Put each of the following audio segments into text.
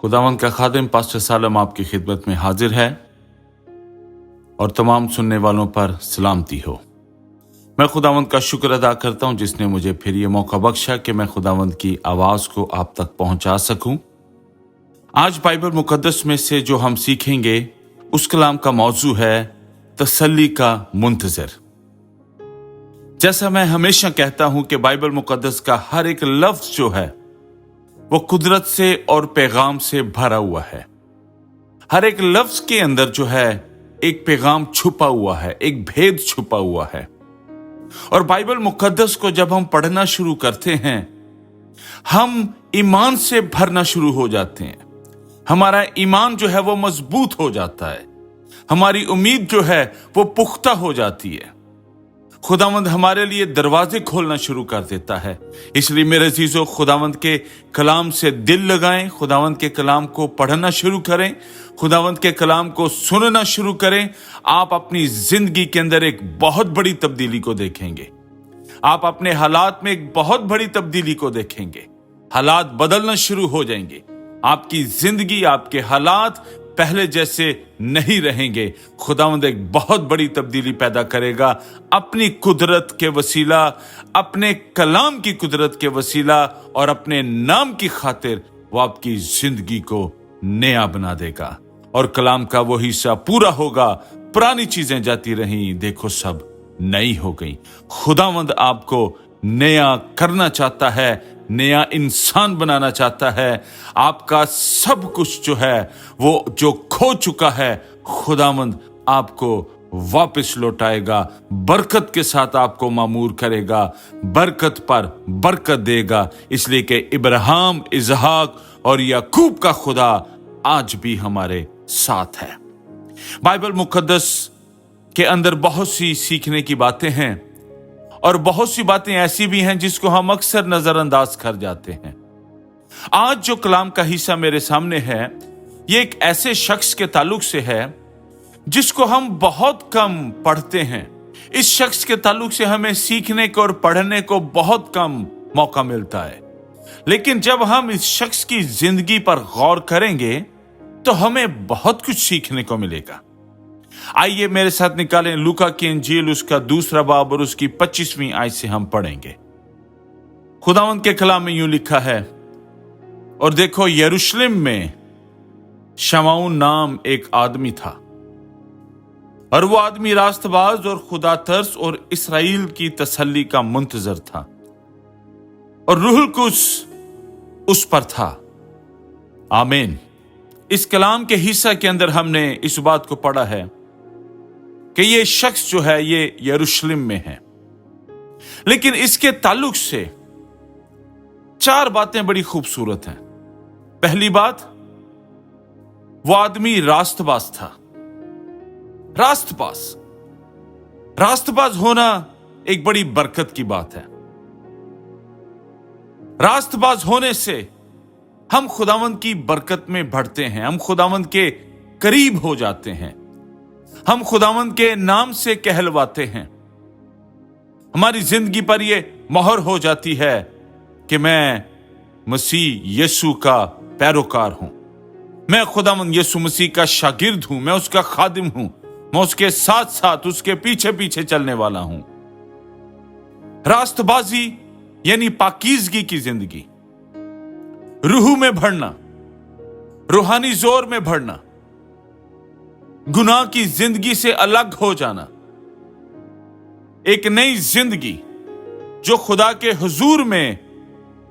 खुदावंद का खादिम पास्टर सालम आपकी खिदमत में हाजिर है और तमाम सुनने वालों पर सलामती हो। मैं खुदावंद का शुक्र अदा करता हूं जिसने मुझे फिर ये मौका बख्शा कि मैं खुदावंद की आवाज को आप तक पहुंचा सकूं। आज बाइबल मुकद्दस में से जो हम सीखेंगे उस कलाम का मौजू है तसल्ली का मुंतजर। जैसा मैं हमेशा कहता हूं कि बाइबल मुकद्दस का हर एक लफ्ज जो है वो कुदरत से और पैगाम से भरा हुआ है। हर एक लफ्ज के अंदर जो है एक पैगाम छुपा हुआ है, एक भेद छुपा हुआ है। और बाइबल मुकद्दस को जब हम पढ़ना शुरू करते हैं हम ईमान से भरना शुरू हो जाते हैं। हमारा ईमान जो है वो मजबूत हो जाता है, हमारी उम्मीद जो है वो पुख्ता हो जाती है। खुदावंद हमारे लिए दरवाजे खोलना शुरू कर देता है। इसलिए मेरे अजीजों, खुदावंद के कलाम से दिल लगाएं, खुदावंद के कलाम को पढ़ना शुरू करें, खुदावंद के कलाम को सुनना शुरू करें। आप अपनी जिंदगी के अंदर एक बहुत बड़ी तब्दीली को देखेंगे। आप अपने हालात में एक बहुत बड़ी तब्दीली को देखेंगे। हालात बदलना शुरू हो जाएंगे। आपकी जिंदगी, आपके हालात पहले जैसे नहीं रहेंगे। खुदावंद एक बहुत बड़ी तब्दीली पैदा करेगा अपनी कुदरत के वसीला, अपने कलाम की कुदरत के वसीला और अपने नाम की खातिर वो आपकी जिंदगी को नया बना देगा। और कलाम का वो हिस्सा पूरा होगा, पुरानी चीजें जाती रहीं, देखो सब नई हो गई। खुदावंद आपको नया करना चाहता है, नया इंसान बनाना चाहता है। आपका सब कुछ जो है वो जो खो चुका है खुदावंद आपको वापस लौटाएगा, बरकत के साथ आपको मामूर करेगा, बरकत पर बरकत देगा। इसलिए कि इब्राहिम, इसहाक और याकूब का खुदा आज भी हमारे साथ है। बाइबल मुकद्दस के अंदर बहुत सी सीखने की बातें हैं और बहुत सी बातें ऐसी भी हैं जिसको हम अक्सर नजरअंदाज कर जाते हैं। आज जो कलाम का हिस्सा मेरे सामने है ये एक ऐसे शख्स के ताल्लुक से है जिसको हम बहुत कम पढ़ते हैं। इस शख्स के ताल्लुक से हमें सीखने को और पढ़ने को बहुत कम मौका मिलता है। लेकिन जब हम इस शख्स की जिंदगी पर गौर करेंगे तो हमें बहुत कुछ सीखने को मिलेगा। आइए मेरे साथ निकालें लूका की इंजील, उसका 2 बाब और उसकी 25वीं आयत से हम पढ़ेंगे। खुदावंद के कलाम में यूं लिखा है, और देखो यरूशलेम में शमाउन नाम एक आदमी था और वो आदमी रास्तबाज और खुदा तरस और इसराइल की तसल्ली का मुंतजर था और रूहुल कुद्स उस पर था। आमीन। इस कलाम के हिस्सा के अंदर हमने इस बात को पढ़ा है कि ये शख्स जो है ये यरूशलेम में है। लेकिन इसके ताल्लुक से 4 बातें बड़ी खूबसूरत हैं। पहली बात, वो आदमी रास्तबाज था। रास्तबाज होना एक बड़ी बरकत की बात है। रास्तबाज होने से हम खुदावंद की बरकत में बढ़ते हैं, हम खुदावंद के करीब हो जाते हैं, हम खुदावंद के नाम से कहलवाते हैं। हमारी जिंदगी पर यह मोहर हो जाती है कि मैं मसीह यीशु का पैरोकार हूं, मैं खुदावंद यीशु मसीह का शागिर्द हूं, मैं उसका खादिम हूं, मैं उसके साथ साथ उसके पीछे पीछे चलने वाला हूं। रास्तबाजी यानी पाकीज़गी की जिंदगी, रूह में बढ़ना, रूहानी जोर में बढ़ना, गुनाह की जिंदगी से अलग हो जाना, एक नई जिंदगी जो खुदा के हुजूर में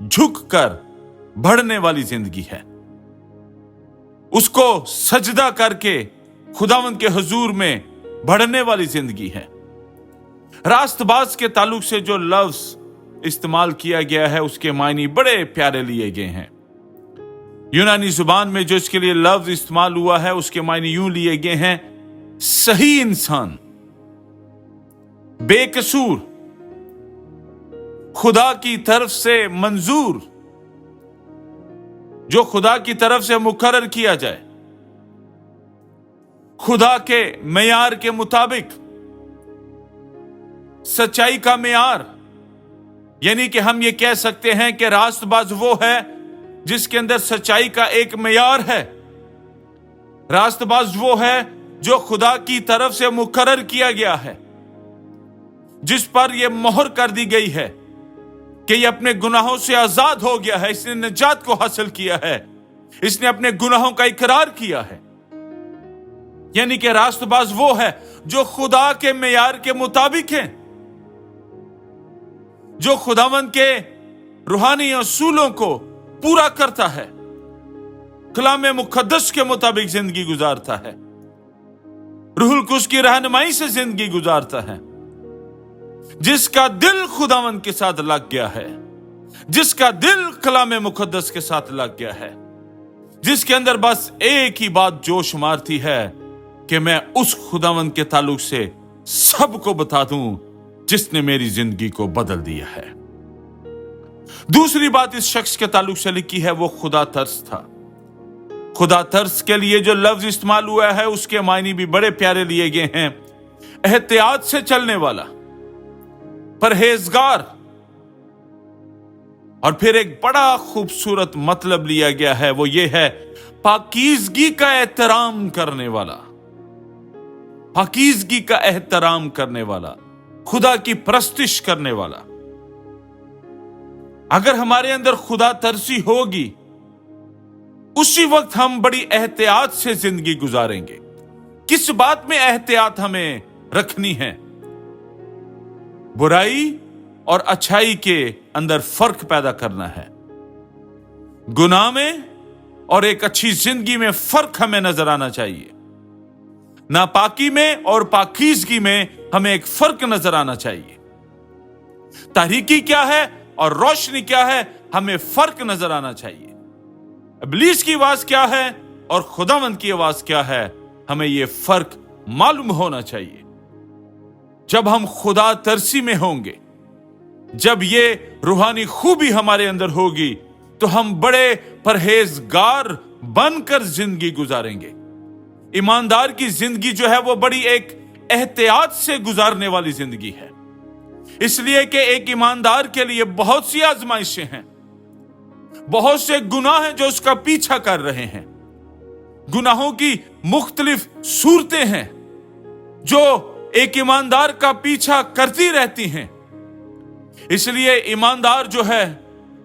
झुककर बढ़ने वाली जिंदगी है, उसको सजदा करके खुदावंद के हुजूर में बढ़ने वाली जिंदगी है। रास्तबाज के ताल्लुक से जो लफ्ज इस्तेमाल किया गया है उसके मायने बड़े प्यारे लिए गए हैं। यूनानी जुबान में जो इसके लिए लफ्ज इस्तेमाल हुआ है उसके मायने यूं लिए गए हैं, सही इंसान, बेकसूर, खुदा की तरफ से मंजूर, जो खुदा की तरफ से मुकर्रर किया जाए, खुदा के मेयार के मुताबिक, सच्चाई का मेयार। यानी कि हम ये कह सकते हैं कि रास्तबाज वो है जिसके अंदर सच्चाई का एक मेयार है। रास्तबाज वो है जो खुदा की तरफ से मुकर्रर किया गया है, जिस पर यह मोहर कर दी गई है कि ये अपने गुनाहों से आजाद हो गया है, इसने निजात को हासिल किया है, इसने अपने गुनाहों का इकरार किया है। यानी कि रास्तबाज वो है जो खुदा के मेयार के मुताबिक है, जो खुदावंद के रूहानी असूलों को पूरा करता है, कलाम मुकद्दस के मुताबिक जिंदगी गुजारता है, रूहुल कुद्स की रहनुमाई से जिंदगी गुजारता है, जिसका दिल खुदावंद के साथ लग गया है, जिसका दिल कलाम मुकद्दस के साथ लग गया है, जिसके अंदर बस एक ही बात जोश मारती है कि मैं उस खुदावंद के ताल्लुक से सबको बता दूं जिसने मेरी जिंदगी को बदल दिया है। दूसरी बात इस शख्स के ताल्लुक से लिखी है, वो खुदा तरस था। खुदा तरस के लिए जो लफ्ज इस्तेमाल हुआ है उसके मायने भी बड़े प्यारे लिए गए हैं। एहतियात से चलने वाला, परहेजगार, और फिर एक बड़ा खूबसूरत मतलब लिया गया है, वो ये है पाकीज़गी का एहतराम करने वाला। पाकीज़गी का एहतराम करने वाला, खुदा की परस्तिश करने वाला। अगर हमारे अंदर खुदा तरसी होगी, उसी वक्त हम बड़ी एहतियात से जिंदगी गुजारेंगे। किस बात में एहतियात हमें रखनी है? बुराई और अच्छाई के अंदर फर्क पैदा करना है। गुनाह में और एक अच्छी जिंदगी में फर्क हमें नजर आना चाहिए। नापाकी में और पाकीज़गी में हमें एक फर्क नजर आना चाहिए। तारीकी क्या है और रोशनी क्या है, हमें फर्क नजर आना चाहिए। इब्लीस की आवाज क्या है और खुदावंद की आवाज क्या है, हमें यह फर्क मालूम होना चाहिए। जब हम खुदा तरसी में होंगे, जब ये रूहानी खूबी हमारे अंदर होगी, तो हम बड़े परहेजगार बनकर जिंदगी गुजारेंगे। ईमानदार की जिंदगी जो है वो बड़ी एक एहतियात से गुजारने वाली जिंदगी है, इसलिए कि एक ईमानदार के लिए बहुत सी आजमाइशें हैं, बहुत से गुनाह हैं जो उसका पीछा कर रहे हैं। गुनाहों की मुख्तलिफ सूरतें हैं जो एक ईमानदार का पीछा करती रहती हैं। इसलिए ईमानदार जो है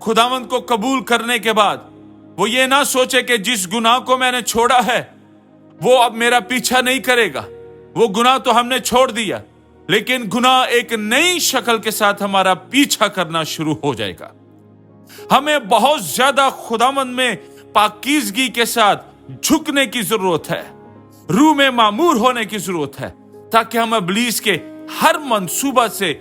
खुदावंद को कबूल करने के बाद वो ये ना सोचे कि जिस गुनाह को मैंने छोड़ा है वो अब मेरा पीछा नहीं करेगा, वो गुनाह तो हमने छोड़ दिया, लेकिन गुनाह एक नई शक्ल के साथ हमारा पीछा करना शुरू हो जाएगा। हमें बहुत ज्यादा खुदावंद में पाकीज़गी के साथ झुकने की जरूरत है, रूह में मामूर होने की जरूरत है, ताकि हम इब्लीस के हर मंसूबा से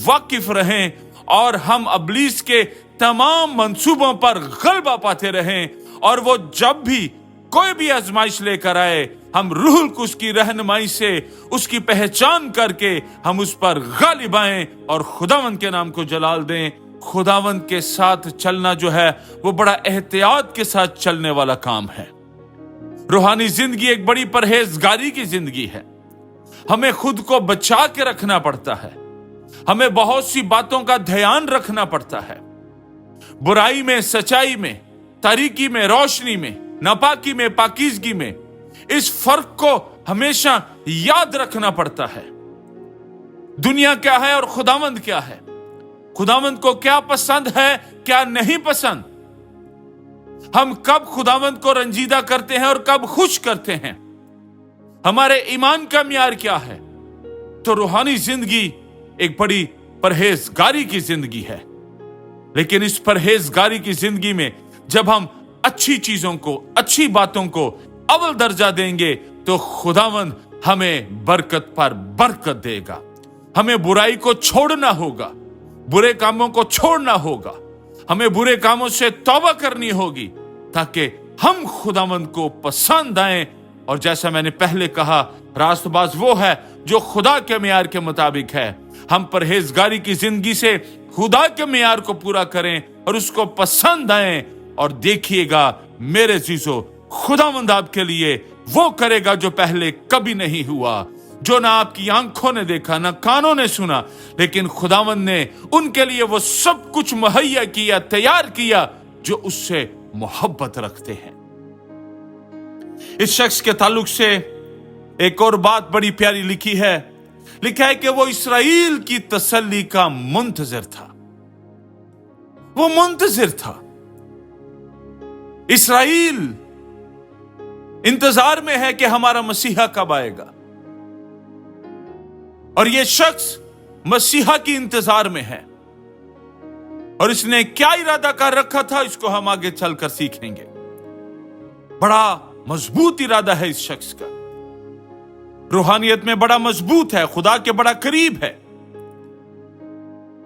वाकिफ रहें और हम इब्लीस के तमाम मंसूबों पर गलबा पाते रहें। और वो जब भी कोई भी आजमाइश लेकर आए, हम रूहुल कुद्स की रहनुमाई से उसकी पहचान करके हम उस पर गालिब आएं और खुदावंद के नाम को जलाल दें। खुदावंद के साथ चलना जो है वो बड़ा एहतियात के साथ चलने वाला काम है। रूहानी जिंदगी एक बड़ी परहेजगारी की जिंदगी है। हमें खुद को बचा के रखना पड़ता है, हमें बहुत सी बातों का ध्यान रखना पड़ता है। बुराई में सच्चाई में, तारीकी में रोशनी में, नापाकी में पाकीज़गी में, इस फर्क को हमेशा याद रखना पड़ता है। दुनिया क्या है और खुदावंद क्या है, खुदावंद को क्या पसंद है क्या नहीं पसंद, हम कब खुदावंद को रंजीदा करते हैं और कब खुश करते हैं, हमारे ईमान का म्यार क्या है। तो रूहानी जिंदगी एक बड़ी परहेजगारी की जिंदगी है। लेकिन इस परहेजगारी की जिंदगी में जब हम अच्छी चीजों को, अच्छी बातों को अव्वल दर्जा देंगे, तो खुदावंद हमें बरकत पर बरकत देगा। हमें बुराई को छोड़ना होगा, बुरे कामों को छोड़ना होगा, हमें बुरे कामों से तौबा करनी होगी, ताकि हम खुदावंद को पसंद आए। और जैसा मैंने पहले कहा, रास्तबाज वो है जो खुदा के मेयार के मुताबिक है। हम परहेजगारी की जिंदगी से खुदा के मेयार को पूरा करें और उसको पसंद आए, और देखिएगा मेरे अजीजों, खुदावंद आपके लिए वो करेगा जो पहले कभी नहीं हुआ, जो ना आपकी आंखों ने देखा ना कानों ने सुना, लेकिन खुदावंद ने उनके लिए वो सब कुछ मुहैया किया, तैयार किया जो उससे मोहब्बत रखते हैं। इस शख्स के ताल्लुक से एक और बात बड़ी प्यारी लिखी है। लिखा है कि वो इसराइल की तसल्ली का मुंतजिर था। वो मुंतजिर था। इसराइल इंतजार में है कि हमारा मसीहा कब आएगा, और ये शख्स मसीहा की इंतजार में है। और इसने क्या इरादा कर रखा था, इसको हम आगे चलकर सीखेंगे। बड़ा मजबूत इरादा है इस शख्स का, रूहानियत में बड़ा मजबूत है, खुदा के बड़ा करीब है।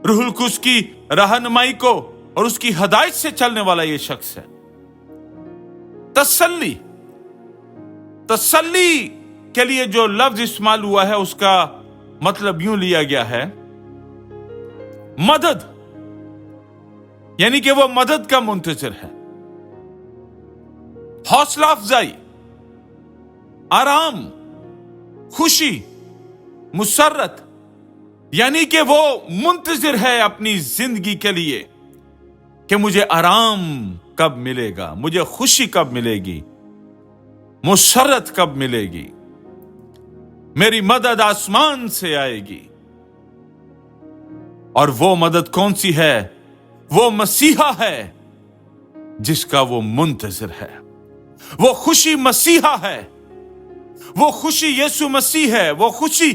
रूहुल कुद्स की रहनुमाई को और उसकी हदायत से चलने वाला यह शख्स है। तसल्ली, तसल्ली के लिए जो लफ्ज इस्तेमाल हुआ है उसका मतलब यूं लिया गया है, मदद, यानी कि वो मदद का मुंतजिर है। हौसला अफजाई, आराम, खुशी, मुसर्रत, यानी कि वो मुंतजिर है अपनी जिंदगी के लिए कि मुझे आराम कब मिलेगा, मुझे खुशी कब मिलेगी, मुसर्रत कब मिलेगी, मेरी मदद आसमान से आएगी। और वो मदद कौन सी है? वो मसीहा है जिसका वो मुंतजिर है। वो खुशी मसीहा है, वो खुशी यीशु मसीह है, वो खुशी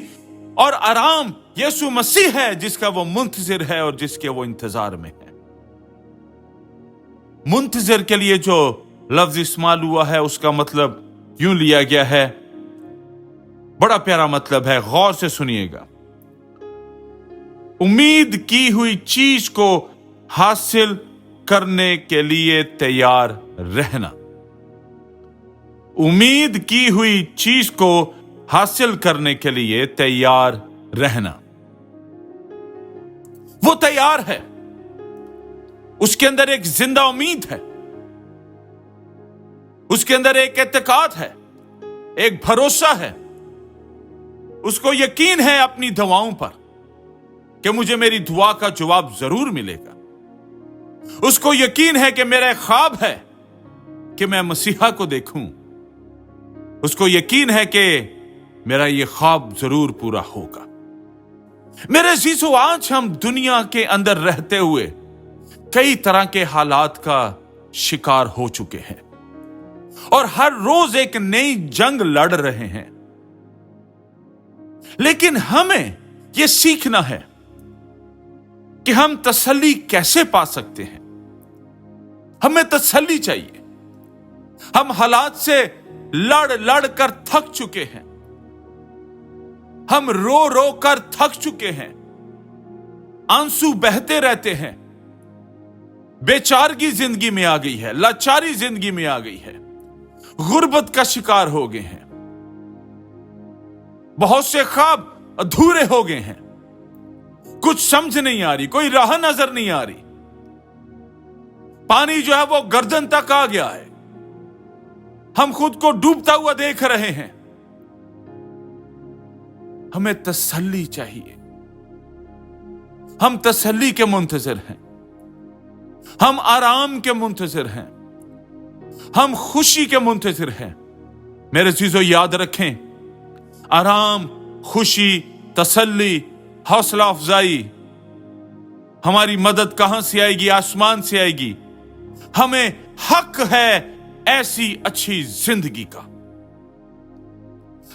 और आराम यीशु मसीह है जिसका वो मुंतजिर है और जिसके वो इंतजार में है। मुंतजिर के लिए जो लफ्ज इस्तेमाल हुआ है उसका मतलब यूं लिया गया है, बड़ा प्यारा मतलब है, गौर से सुनिएगा। उम्मीद की हुई चीज को हासिल करने के लिए तैयार रहना। उम्मीद की हुई चीज को हासिल करने के लिए तैयार रहना। वो तैयार है, उसके अंदर एक जिंदा उम्मीद है, उसके अंदर एक एतकाद है, एक भरोसा है, उसको यकीन है अपनी दुआओं पर कि मुझे मेरी दुआ का जवाब जरूर मिलेगा। उसको यकीन है कि मेरा ख्वाब है कि मैं मसीहा को देखूं। उसको यकीन है कि मेरा यह ख्वाब जरूर पूरा होगा। मेरे अजीजों, आज हम दुनिया के अंदर रहते हुए कई तरह के हालात का शिकार हो चुके हैं और हर रोज एक नई जंग लड़ रहे हैं। लेकिन हमें यह सीखना है कि हम तसल्ली कैसे पा सकते हैं। हमें तसल्ली चाहिए। हम हालात से लड़ लड़ कर थक चुके हैं, हम रो रो कर थक चुके हैं, आंसू बहते रहते हैं, बेचारगी जिंदगी में आ गई है, लाचारी जिंदगी में आ गई है, गुर्बत का शिकार हो गए हैं, बहुत से ख्वाब अधूरे हो गए हैं, कुछ समझ नहीं आ रही, कोई राह नजर नहीं आ रही, पानी जो है वो गर्दन तक आ गया है, हम खुद को डूबता हुआ देख रहे हैं। हमें तसल्ली चाहिए। हम तसल्ली के मुंतजिर हैं, हम आराम के मुंतजिर हैं, हम खुशी के मुंतजिर हैं। मेरे चीजों याद रखें, आराम, खुशी, तसल्ली, हौसला अफजाई, हमारी मदद कहां से आएगी? आसमान से आएगी। हमें हक है ऐसी अच्छी जिंदगी का,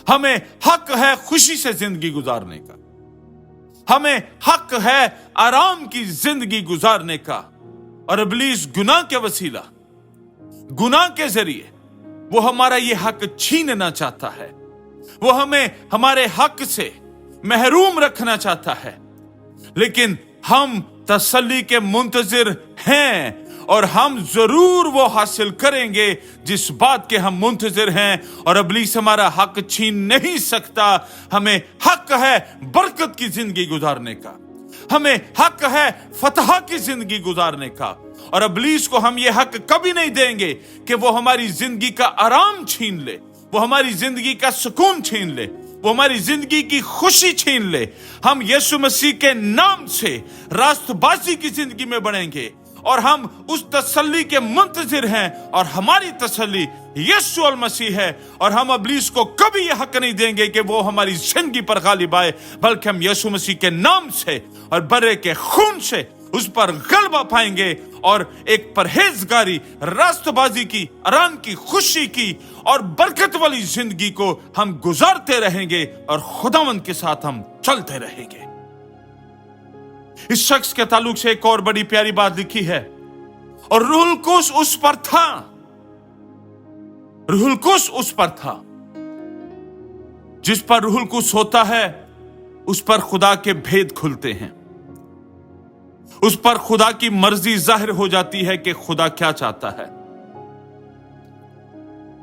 हमें हक है खुशी से जिंदगी गुजारने का, हमें हक है आराम की जिंदगी गुजारने का। और इब्लीस गुनाह के वसीला, गुनाह के जरिए वो हमारा ये हक छीनना चाहता है, वो हमें हमारे हक से महरूम रखना चाहता है। लेकिन हम तसल्ली के मुंतजिर हैं और हम जरूर वो हासिल करेंगे जिस बात के हम मुंतजिर हैं, और इब्लीस हमारा हक छीन नहीं सकता। हमें हक है बरकत की जिंदगी गुजारने का, हमें हक है फतह की जिंदगी गुजारने का, और इब्लीस को हम ये हक कभी नहीं देंगे कि वो हमारी जिंदगी का आराम छीन ले, वो हमारी जिंदगी का सुकून छीन ले, वो हमारी जिंदगी की खुशी छीन ले। हम यीशु मसीह के नाम से रास्तबाजी की जिंदगी में बढ़ेंगे और हम उस तसल्ली के मुंतजिर हैं, और हमारी तसल्ली यीशु अल मसीह है। और हम इब्लीस को कभी यह हक नहीं देंगे कि वो हमारी जिंदगी पर गालिब आए, बल्कि हम यीशु मसीह के नाम से और बर्रे के खून से उस पर गलबा पाएंगे, और एक परहेजगारी, रास्तबाजी की, आराम की, खुशी की और बरकत वाली जिंदगी को हम गुजारते रहेंगे, और खुदावंद के साथ हम चलते रहेंगे। इस शख्स के ताल्लुक से एक और बड़ी प्यारी बात लिखी है, और रूहुल कुद्स उस पर था, रूहुल कुद्स उस पर था। जिस पर रूहुल कुद्स होता है उस पर खुदा के भेद खुलते हैं, उस पर खुदा की मर्जी जाहिर हो जाती है कि खुदा क्या चाहता है।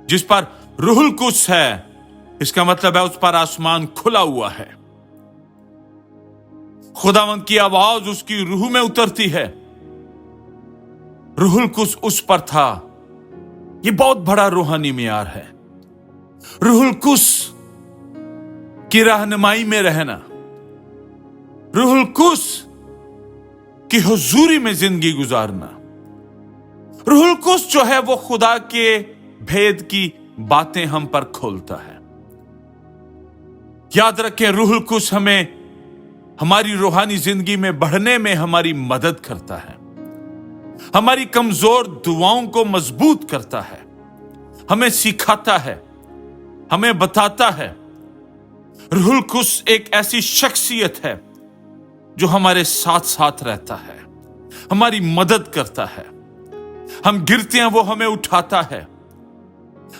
जिस पर रूहुल कुद्स है, इसका मतलब है उस पर आसमान खुला हुआ है, खुदावंद की आवाज उसकी रूह में उतरती है। रूहुल कुद्स उस पर था। यह बहुत बड़ा रूहानी मियार है। रूहुल कुद्स की रहनुमाई में रहना, रूहुल कुद्स की हुजूरी में जिंदगी गुजारना। रूहुल कुद्स जो है वो खुदा के भेद की बातें हम पर खोलता है। याद रखें, रूहुल कुद्स हमें हमारी रूहानी जिंदगी में बढ़ने में हमारी मदद करता है, हमारी कमजोर दुआओं को मजबूत करता है, हमें सिखाता है, हमें बताता है। रूहुल कुद्स एक ऐसी शख्सियत है जो हमारे साथ साथ रहता है, हमारी मदद करता है। हम गिरते हैं, वो हमें उठाता है,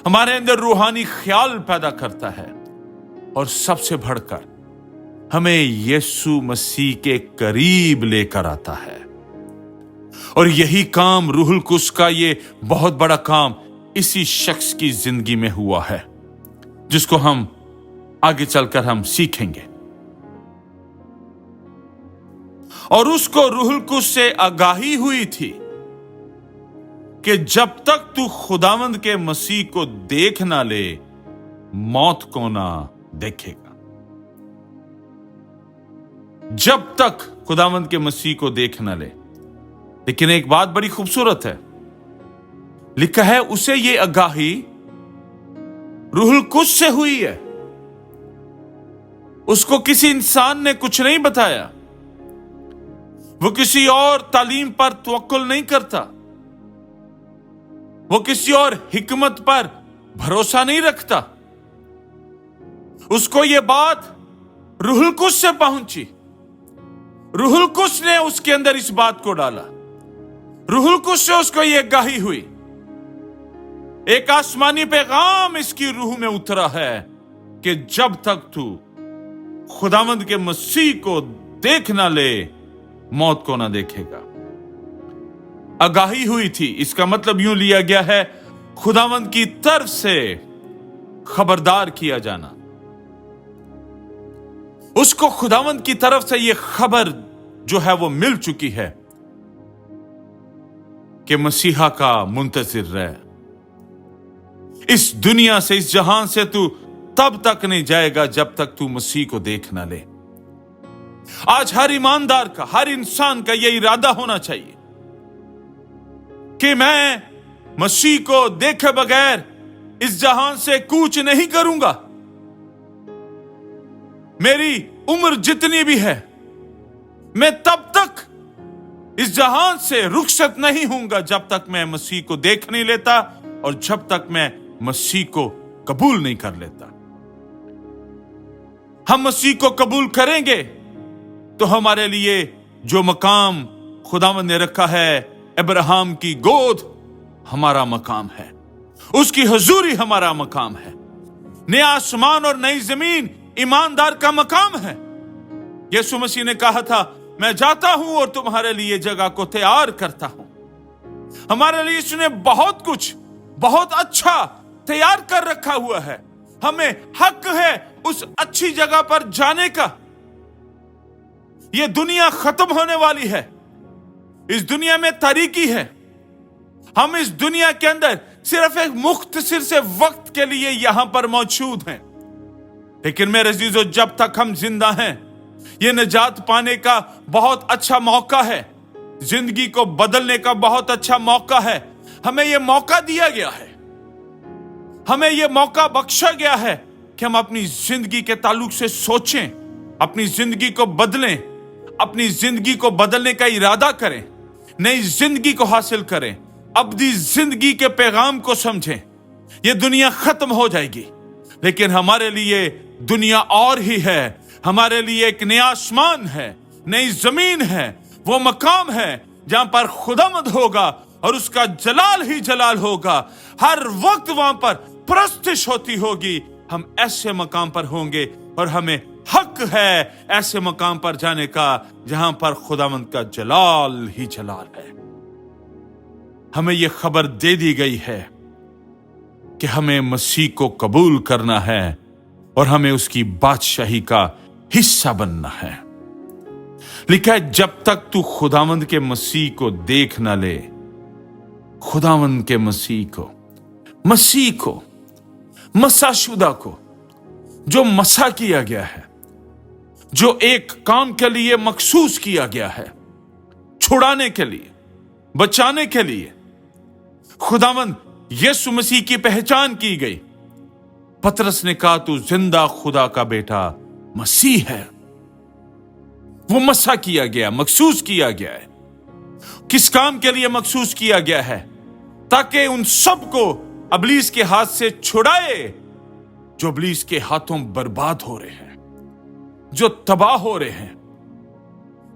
हमारे अंदर रूहानी ख्याल पैदा करता है, और सबसे बढ़कर हमें यीशु मसीह के करीब लेकर आता है। और यही काम, रूहुल कुद्स का ये बहुत बड़ा काम इसी शख्स की जिंदगी में हुआ है, जिसको हम आगे चलकर हम सीखेंगे। और उसको रूहुल कुद्स से आगाही हुई थी कि जब तक तू खुदावंद के मसीह को देख ना ले, मौत को ना देखेगा। जब तक खुदावंद के मसीह को देख ना ले। लेकिन एक बात बड़ी खूबसूरत है, लिखा है उसे ये आगाही रूहुल कुद्स से हुई है। उसको किसी इंसान ने कुछ नहीं बताया, वो किसी और तालीम पर तवक्कुल नहीं करता, वो किसी और हिकमत पर भरोसा नहीं रखता। उसको ये बात रूहुल कुद्स से पहुंची, रूहुल कुद्स ने उसके अंदर इस बात को डाला, रूहुल कुद्स से उसको ये आगाही हुई। एक आसमानी पैगाम इसकी रूह में उतरा है कि जब तक तू खुदावंद के मसीह को देख ना ले, मौत को ना देखेगा। आगाही हुई थी, इसका मतलब यूं लिया गया है, खुदावंद की तरफ से खबरदार किया जाना। उसको खुदावंद की तरफ से यह खबर जो है वो मिल चुकी है कि मसीहा का मुंतजिर रह। इस दुनिया से, इस जहान से तू तब तक नहीं जाएगा जब तक तू मसीह को देख ना ले। आज हर ईमानदार का, हर इंसान का यह इरादा होना चाहिए कि मैं मसीह को देखे बगैर इस जहान से कूच नहीं करूंगा। मेरी उम्र जितनी भी है, मैं तब तक इस जहान से रुखसत नहीं हूंगा जब तक मैं मसीह को देख नहीं लेता, और जब तक मैं मसीह को कबूल नहीं कर लेता। हम मसीह को कबूल करेंगे तो हमारे लिए जो मकाम खुदावंद ने रखा है, अब्राहम की गोद हमारा मकाम है, उसकी हुजूरी हमारा मकाम है। नया आसमान और नई जमीन ईमानदार का मकाम है। यीशु मसीह ने कहा था, मैं जाता हूं और तुम्हारे लिए जगह को तैयार करता हूं। हमारे लिए उसने बहुत कुछ, बहुत अच्छा तैयार कर रखा हुआ है। हमें हक है उस अच्छी जगह पर जाने का। यह दुनिया खत्म होने वाली है, इस दुनिया में तारीकी है। हम इस दुनिया के अंदर सिर्फ एक मुख्तसर से वक्त के लिए यहां पर मौजूद हैं, लेकिन मेरे अजीजों, जब तक हम जिंदा हैं, यह निजात पाने का बहुत अच्छा मौका है। जिंदगी को बदलने का बहुत अच्छा मौका है। हमें यह मौका दिया गया है, हमें यह मौका बख्शा गया है कि हम अपनी जिंदगी के ताल्लुक से सोचें, अपनी जिंदगी को बदलें, अपनी जिंदगी को बदलने का इरादा करें, नई जिंदगी को हासिल करें, अब्दी जिंदगी के पैगाम को समझें। यह दुनिया खत्म हो जाएगी, लेकिन हमारे लिए दुनिया और ही है। हमारे लिए एक नया आसमान है, नई जमीन है, वो मकाम है जहां पर खुदावंद होगा और उसका जलाल ही जलाल होगा। हर वक्त वहां पर परस्तिश होती होगी। हम ऐसे मकाम पर होंगे और हमें हक है ऐसे मकाम पर जाने का जहां पर खुदावंद का जलाल ही जलाल है। हमें यह खबर दे दी गई है कि हमें मसीह को कबूल करना है और हमें उसकी बादशाही का हिस्सा बनना है। लिखा है, जब तक तू खुदावंद के मसीह को देख ना ले, खुदावंद के मसीह को मसाशुदा को, जो मसा किया गया है, जो एक काम के लिए मखसूस किया गया है, छुड़ाने के लिए, बचाने के लिए, खुदावंद यीशु मसीह की पहचान की गई। पतरस ने कहा, तू जिंदा खुदा का बेटा मसीह है। वो मसा किया गया, मखसूस किया गया है। किस काम के लिए मखसूस किया गया है? ताकि उन सबको इब्लीस के हाथ से छुड़ाए जो इब्लीस के हाथों बर्बाद हो रहे हैं, जो तबाह हो रहे हैं,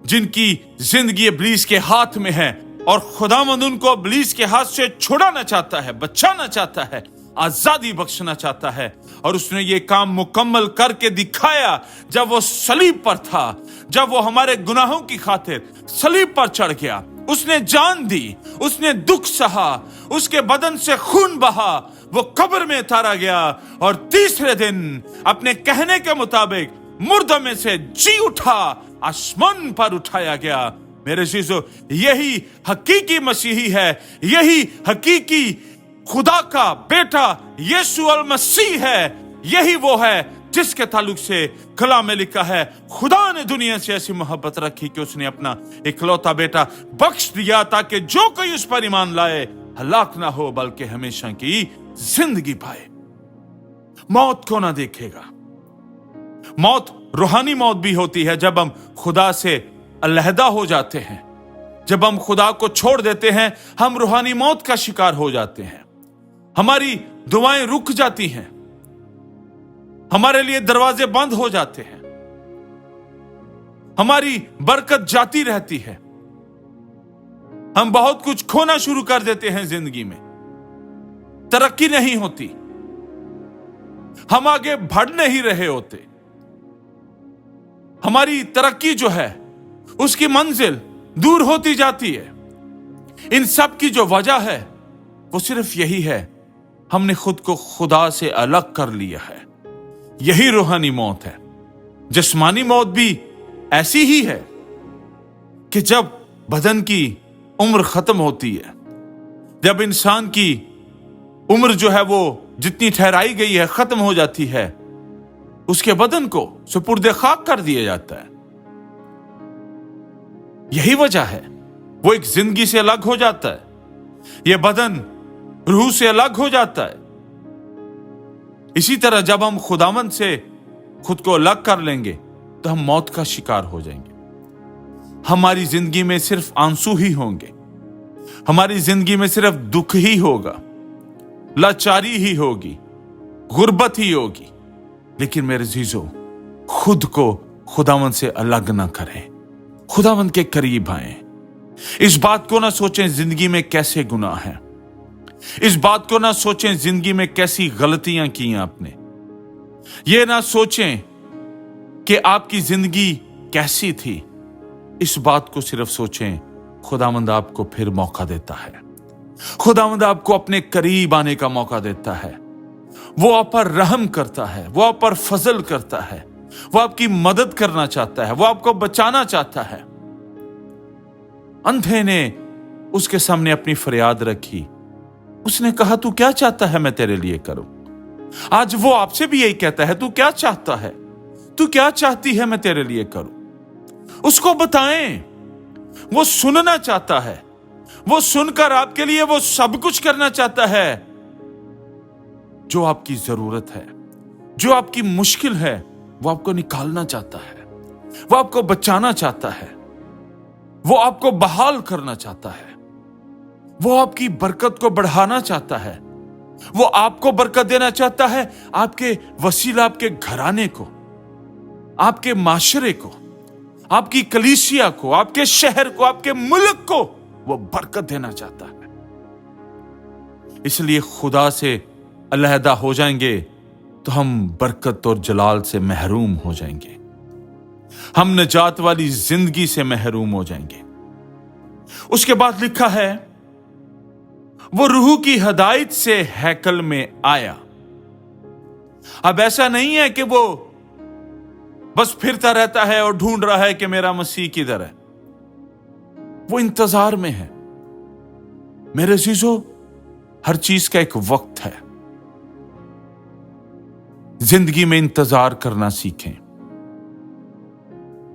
जिनकी जिंदगी इब्लीस के हाथ में है और खुदावंद उनको इब्लीस के हाथ से छुड़ाना चाहता है, बचाना चाहता है, आजादी बख्शना चाहता है। और उसने ये काम मुकम्मल करके दिखाया जब वो सलीब पर था, जब वो हमारे गुनाहों की खातिर सलीब पर चढ़ गया। उसने जान दी, उसने दुख सहा, उसके बदन से खून बहा, वो कब्र में उतारा गया और तीसरे दिन अपने कहने के मुताबिक मुर्दों में से जी उठा, आसमान पर उठाया गया। मेरे अजीजों, यही हकीकी मसीही है, यही हकीकी खुदा का बेटा यीशु अल मसीह है। यही वो है जिसके ताल्लुक से कलाम में लिखा है, खुदा ने दुनिया से ऐसी मोहब्बत रखी कि उसने अपना इकलौता बेटा बख्श दिया ताकि जो कोई उस पर ईमान लाए हलाक ना हो बल्कि हमेशा की जिंदगी पाए। मौत को ना देखेगा। मौत रूहानी मौत भी होती है जब हम खुदा से अलहदा हो जाते हैं, जब हम खुदा को छोड़ देते हैं, हम रूहानी मौत का शिकार हो जाते हैं। हमारी दुआएं रुक जाती हैं, हमारे लिए दरवाजे बंद हो जाते हैं, हमारी बरकत जाती रहती है, हम बहुत कुछ खोना शुरू कर देते हैं जिंदगी में, तरक्की नहीं होती, हम आगे बढ़ नहीं रहे होते। हमारी तरक्की जो है उसकी मंजिल दूर होती जाती है। इन सब की जो वजह है वो सिर्फ यही है, हमने खुद को खुदा से अलग कर लिया है। यही रूहानी मौत है। जिस्मानी मौत भी ऐसी ही है कि जब बदन की उम्र खत्म होती है, जब इंसान की उम्र जो है वो जितनी ठहराई गई है खत्म हो जाती है, उसके बदन को सुपुर्दे खाक कर दिया जाता है। यही वजह है, वो एक जिंदगी से अलग हो जाता है, यह बदन रूह से अलग हो जाता है। इसी तरह जब हम खुदावंद से खुद को अलग कर लेंगे तो हम मौत का शिकार हो जाएंगे। हमारी जिंदगी में सिर्फ आंसू ही होंगे, हमारी जिंदगी में सिर्फ दुख ही होगा, लाचारी ही होगी, गुर्बत ही होगी। लेकिन मेरे अजीजों, खुद को खुदावंद से अलग ना करें, खुदावंद के करीब आएं। इस बात को ना सोचें जिंदगी में कैसे गुनाह है, इस बात को ना सोचें जिंदगी में कैसी गलतियां की आपने, ये ना सोचें कि आपकी जिंदगी कैसी थी। इस बात को सिर्फ सोचें, खुदावंद आपको फिर मौका देता है, खुदावंद आपको अपने करीब आने का मौका देता है। वो आप पर रहम करता है, वो आप पर फजल करता है, वो आपकी मदद करना चाहता है, वो आपको बचाना चाहता है। अंधे ने उसके सामने अपनी फरियाद रखी, उसने कहा तू क्या चाहता है मैं तेरे लिए करूं। आज वो आपसे भी यही कहता है, तू क्या चाहता है, तू क्या चाहती है मैं तेरे लिए करूं। उसको बताएं, वो सुनना चाहता है, वो सुनकर आपके लिए वो सब कुछ करना चाहता है जो आपकी जरूरत है, जो आपकी मुश्किल है, वो आपको निकालना चाहता है, वो आपको बचाना चाहता है, वो आपको बहाल करना चाहता है, वो आपकी बरकत को बढ़ाना चाहता है, वो आपको बरकत देना चाहता है, आपके वसीला, आपके घराने को, आपके माशरे को, आपकी कलीसिया को, आपके शहर को, आपके मुल्क को वो बरकत देना चाहता है। इसलिए खुदा से अलहदा हो जाएंगे तो हम बरकत और जलाल से महरूम हो जाएंगे, हम नजात वाली जिंदगी से महरूम हो जाएंगे। उसके बाद लिखा है, वो रूह की हदायत से हैकल में आया। अब ऐसा नहीं है कि वो बस फिरता रहता है और ढूंढ रहा है कि मेरा मसीह किधर है। वो इंतजार में है। मेरे अजीजों, हर चीज का एक वक्त है। जिंदगी में इंतजार करना सीखें।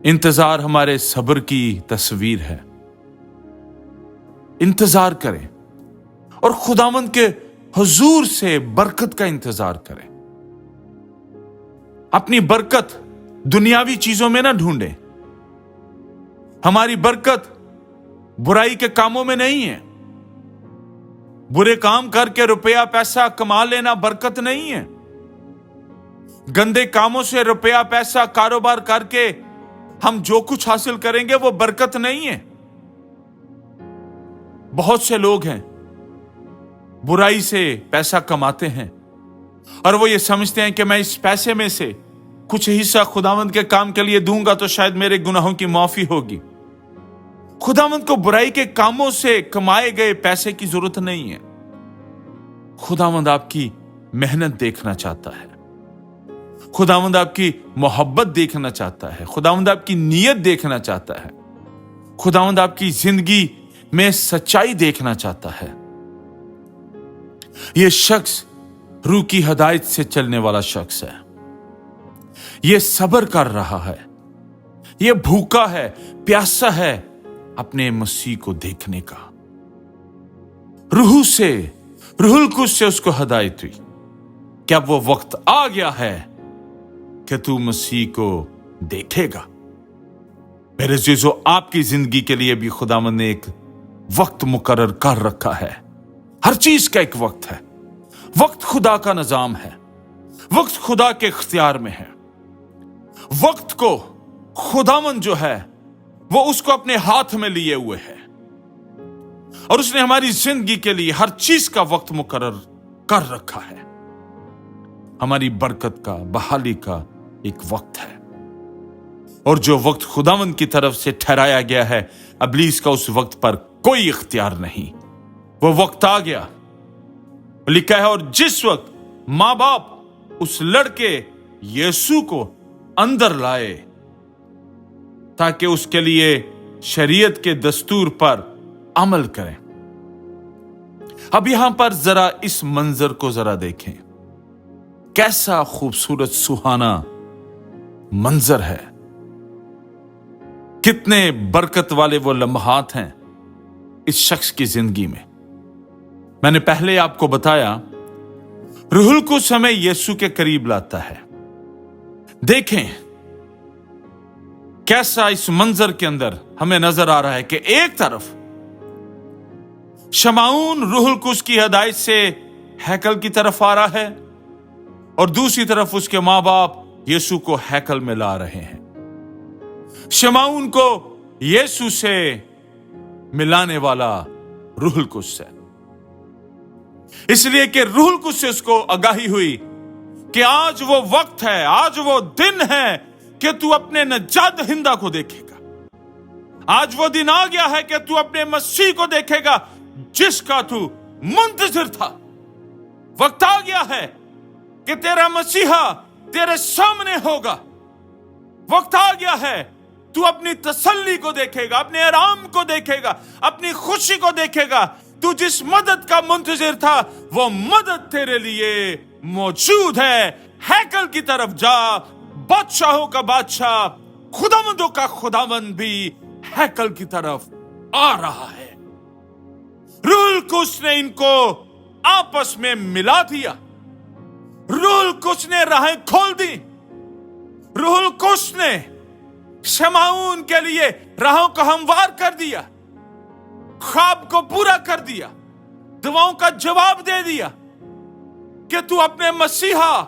इंतजार हमारे सब्र की तस्वीर है। इंतजार करें और खुदावंद के हुजूर से बरकत का इंतजार करें। अपनी बरकत दुनियावी चीजों में ना ढूंढें। हमारी बरकत बुराई के कामों में नहीं है। बुरे काम करके रुपया पैसा कमा लेना बरकत नहीं है। गंदे कामों से रुपया पैसा कारोबार करके हम जो कुछ हासिल करेंगे वो बरकत नहीं है। बहुत से लोग हैं बुराई से पैसा कमाते हैं और वो ये समझते हैं कि मैं इस पैसे में से कुछ हिस्सा खुदावंद के काम के लिए दूंगा तो शायद मेरे गुनाहों की माफी होगी। खुदावंद को बुराई के कामों से कमाए गए पैसे की जरूरत नहीं है। खुदावंद आपकी मेहनत देखना चाहता है। खुदावंद आपकी मोहब्बत देखना चाहता है। खुदावंद आपकी नीयत देखना चाहता है। खुदावंद आपकी जिंदगी में सच्चाई देखना चाहता है। यह शख्स रूह की हदायत से चलने वाला शख्स है। यह सब्र कर रहा है। यह भूखा है, प्यासा है अपने मसीह को देखने का। रूहुल कुद्स से उसको हदायत हुई कि अब वो वक्त आ गया है कि तू मसीह को देखेगा। मेरे अजीजों, आपकी जिंदगी के लिए भी खुदावंद ने एक वक्त मुकर्रर कर रखा है। हर चीज का एक वक्त है। वक्त खुदा का निजाम है। वक्त खुदा के इख्तियार में है। वक्त को खुदावंद जो है वो उसको अपने हाथ में लिए हुए है और उसने हमारी जिंदगी के लिए हर चीज का वक्त मुकर्रर कर रखा है। हमारी बरकत का, बहाली का एक वक्त है और जो वक्त खुदावंद की तरफ से ठहराया गया है, इब्लीस का उस वक्त पर कोई इख्तियार नहीं। वो वक्त आ गया, लिखा है, और जिस वक्त मां बाप उस लड़के यीशु को अंदर लाए ताकि उसके लिए शरीयत के दस्तूर पर अमल करें। अब यहां पर जरा इस मंजर को जरा देखें। कैसा खूबसूरत सुहाना मंजर है। कितने बरकत वाले वो लम्हात हैं इस शख्स की जिंदगी में। मैंने पहले आपको बताया, रूहुल कुद्स हमें यीशु के करीब लाता है। देखें कैसा इस मंजर के अंदर हमें नजर आ रहा है कि एक तरफ शमाऊन रूहुल कुद्स की हदायत से हैकल की तरफ आ रहा है और दूसरी तरफ उसके मां बाप यीशु को हैकल में ला रहे हैं। शमाऊन को यीशु से मिलाने वाला रूहुल कुद्स है, इसलिए कि रूहुल कुद्स से उसको आगाही हुई कि आज वो वक्त है, आज वो दिन है कि तू अपने नजात दहिंदा को देखेगा। आज वो दिन आ गया है कि तू अपने मसीह को देखेगा जिसका तू मुंतजिर था। वक्त आ गया है कि तेरा मसीहा तेरे सामने होगा। वक्त आ गया है तू अपनी तसल्ली को देखेगा, अपने आराम को देखेगा, अपनी खुशी को देखेगा। तू जिस मदद का मुंतजिर था वो मदद तेरे लिए मौजूद है। हैकल की तरफ जा। बादशाहों का बादशाह, खुदावंदों का खुदावंद भी हैकल की तरफ आ रहा है। रूहुल कुद्स ने इनको आपस में मिला दिया। रूहुल कुद्स ने राहें खोल दी। रूहुल कुद्स ने शमाऊन के लिए राहों को हमवार कर दिया, ख्वाब को पूरा कर दिया, दुआओं का जवाब दे दिया कि तू अपने मसीहा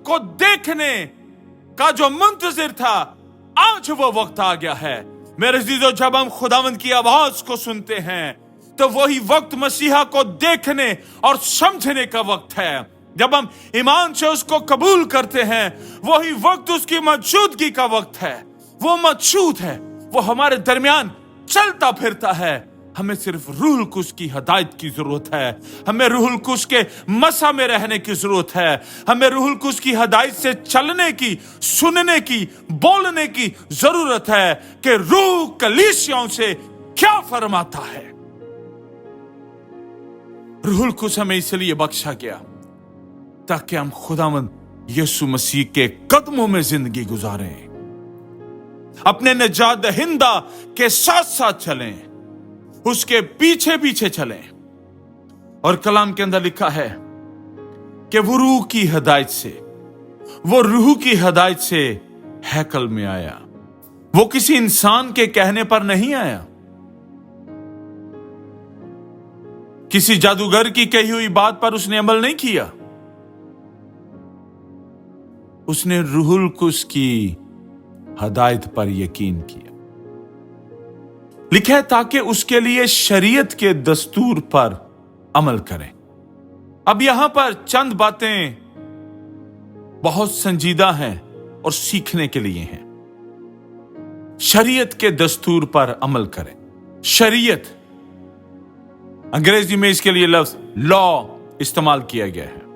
को देखने का जो मुंतजिर था, आज वो वक्त आ गया है। मेरे अजीजों, जब हम खुदावंद की आवाज को सुनते हैं तो वही वक्त मसीहा को देखने और समझने का वक्त है। जब हम ईमान से उसको कबूल करते हैं, वही वक्त उसकी मौजूदगी का वक्त है। वो मौजूद है, वो हमारे दरमियान चलता फिरता है। हमें सिर्फ रूहुल कुद्स की हिदायत की जरूरत है। हमें रूहुल कुद्स के मसा में रहने की जरूरत है। हमें रूहुल कुद्स की हिदायत से चलने की, सुनने की, बोलने की जरूरत है कि रूह कलीसियाओं से क्या फरमाता है। रूहुल कुद्स हमें इसलिए बख्शा गया ताकि हम खुदावंद यीशु मसीह के कदमों में जिंदगी गुजारें, अपने निजात दहिंदा के साथ साथ चलें, उसके पीछे पीछे चलें। और कलाम के अंदर लिखा है कि वो रूह की हिदायत से, वो रूह की हिदायत से हैकल में आया। वो किसी इंसान के कहने पर नहीं आया, किसी जादूगर की कही हुई बात पर उसने अमल नहीं किया। उसने रूहुल कुद्स की हिदायत पर यकीन किया। लिखा है ताकि उसके लिए शरीयत के दस्तूर पर अमल करें। अब यहां पर चंद बातें बहुत संजीदा हैं और सीखने के लिए हैं। शरीयत के दस्तूर पर अमल करें। शरीयत, अंग्रेजी में इसके लिए लफ्ज लॉ इस्तेमाल किया गया है।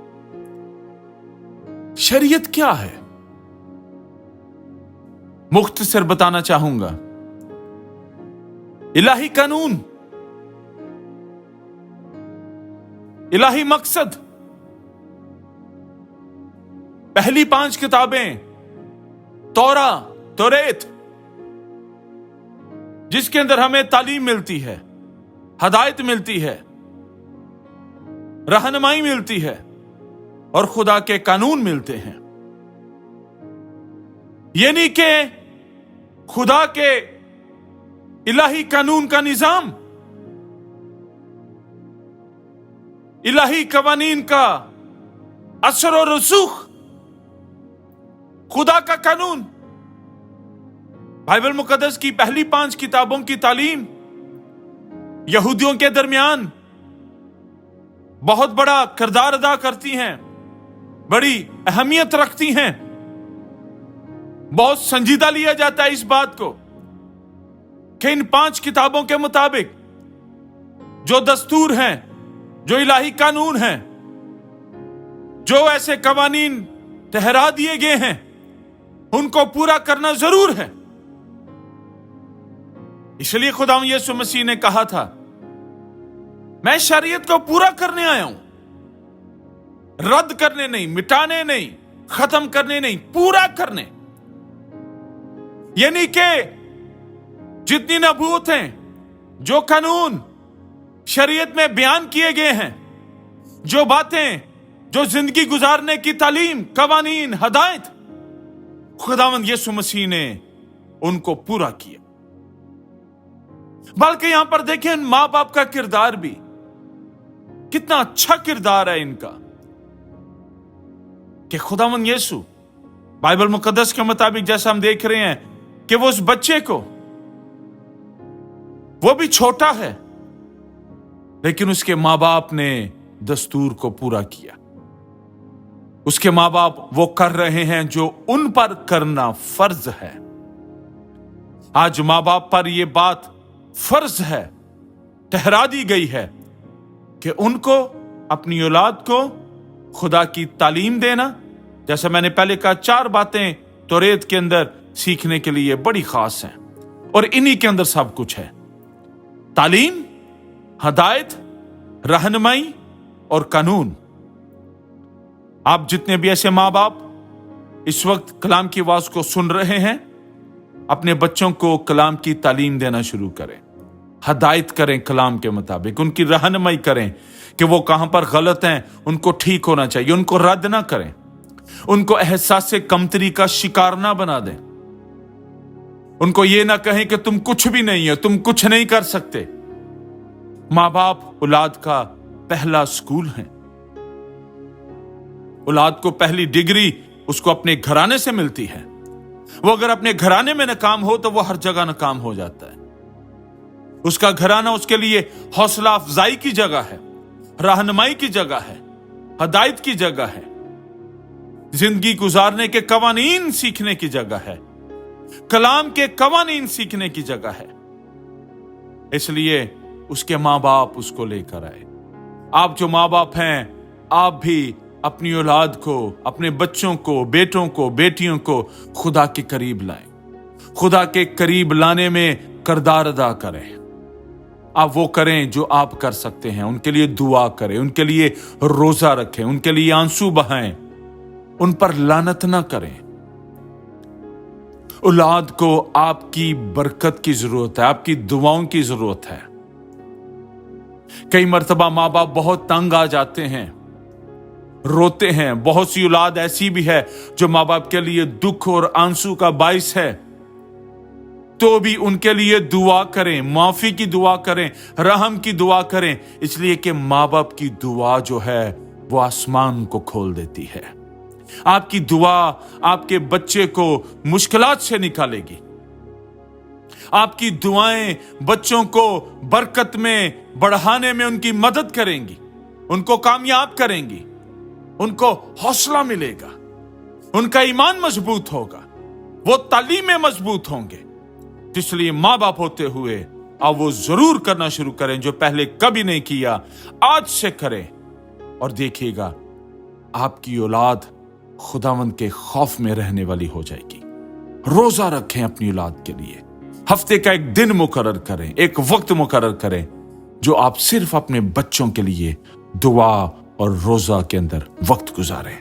शरीयत क्या है? मुख्तसर बताना चाहूंगा। इलाही कानून, इलाही मकसद। पहली 5 किताबें तौरा, तौरेत, जिसके अंदर हमें तालीम मिलती है, हदायत मिलती है, रहनुमाई मिलती है और खुदा के कानून मिलते हैं। यानी कि खुदा के इलाही कानून का निजाम, इलाही कवानीन का असर और रसूख, खुदा का कानून। बाइबल मुकद्दस की पहली 5 किताबों की तालीम यहूदियों के दरमियान बहुत बड़ा किरदार अदा करती हैं, बड़ी अहमियत रखती हैं। बहुत संजीदा लिया जाता है इस बात को कि इन 5 किताबों के मुताबिक जो दस्तूर हैं, जो इलाही कानून हैं, जो ऐसे कवानीन ठहरा दिए गए हैं, उनको पूरा करना जरूर है। इसलिए खुदा यीशु मसीह ने कहा था, मैं शरीयत को पूरा करने आया हूं, रद्द करने नहीं, मिटाने नहीं, खत्म करने नहीं, पूरा करने। यानी कि जितनी नबूवत हैं, जो कानून शरीयत में बयान किए गए हैं, जो बातें, जो जिंदगी गुजारने की तालीम, कवानीन, हदायत, खुदावंद यीशु मसीह ने उनको पूरा किया। बल्कि यहां पर देखें मां बाप का किरदार भी, कितना अच्छा किरदार है इनका कि खुदावंद यीशु बाइबल मुकद्दस के मुताबिक जैसा हम देख रहे हैं कि वो उस बच्चे को, वो भी छोटा है, लेकिन उसके मां बाप ने दस्तूर को पूरा किया। उसके मां बाप वो कर रहे हैं जो उन पर करना फर्ज है। आज मां बाप पर यह बात फर्ज है, ठहरा दी गई है कि उनको, अपनी औलाद को खुदा की तालीम देना। जैसा मैंने पहले कहा, 4 बातें तौरेत के अंदर सीखने के लिए बड़ी खास हैं और इन्हीं के अंदर सब कुछ है। तालीम, हदायत, रहनुमाई और कानून। आप जितने भी ऐसे मां बाप इस वक्त कलाम की आवाज को सुन रहे हैं, अपने बच्चों को कलाम की तालीम देना शुरू करें, हदायत करें कलाम के मुताबिक, उनकी रहनुमाई करें कि वो कहां पर गलत हैं, उनको ठीक होना चाहिए, उनको रद्द ना करें, उनको एहसास से कमतरी का शिकार ना बना दें, उनको ये ना कहें कि तुम कुछ भी नहीं हो, तुम कुछ नहीं कर सकते। मां बाप औलाद का पहला स्कूल है। औलाद को पहली डिग्री उसको अपने घराने से मिलती है। वो अगर अपने घराने में नाकाम हो तो वो हर जगह नाकाम हो जाता है। उसका घराना उसके लिए हौसला अफजाई की जगह है, रहनुमाई की जगह है, हदायत की जगह है, जिंदगी गुजारने के कवानीन सीखने की जगह है, कलाम के कवानीन सीखने की जगह है। इसलिए उसके मां बाप उसको लेकर आए। आप जो मां बाप हैं, आप भी अपनी औलाद को, अपने बच्चों को, बेटों को, बेटियों को खुदा के करीब लाएं। खुदा के करीब लाने में किरदार अदा करें। आप वो करें जो आप कर सकते हैं। उनके लिए दुआ करें, उनके लिए रोजा रखें, उनके लिए आंसू बहाएं, उन पर लानत ना करें। औलाद को आपकी बरकत की जरूरत है, आपकी दुआओं की जरूरत है। कई मर्तबा मां बाप बहुत तंग आ जाते हैं, रोते हैं। बहुत सी औलाद ऐसी भी है जो मां बाप के लिए दुख और आंसू का बाइस है, तो भी उनके लिए दुआ करें, माफी की दुआ करें, रहम की दुआ करें, इसलिए कि मां बाप की दुआ जो है वो आसमान को खोल देती है। आपकी दुआ आपके बच्चे को मुश्किलात से निकालेगी। आपकी दुआएं बच्चों को बरकत में बढ़ाने में उनकी मदद करेंगी, उनको कामयाब करेंगी, उनको हौसला मिलेगा, उनका ईमान मजबूत होगा, वो तालीम में मजबूत होंगे। इसलिए मां बाप होते हुए अब वो जरूर करना शुरू करें जो पहले कभी नहीं किया, आज से करें, और देखिएगा आपकी औलाद खुदावंद के खौफ में रहने वाली हो जाएगी। रोजा रखें अपनी औलाद के लिए। हफ्ते का एक दिन मुकर्रर करें, एक वक्त मुकर्रर करें जो आप सिर्फ अपने बच्चों के लिए दुआ और रोजा के अंदर वक्त गुजारें।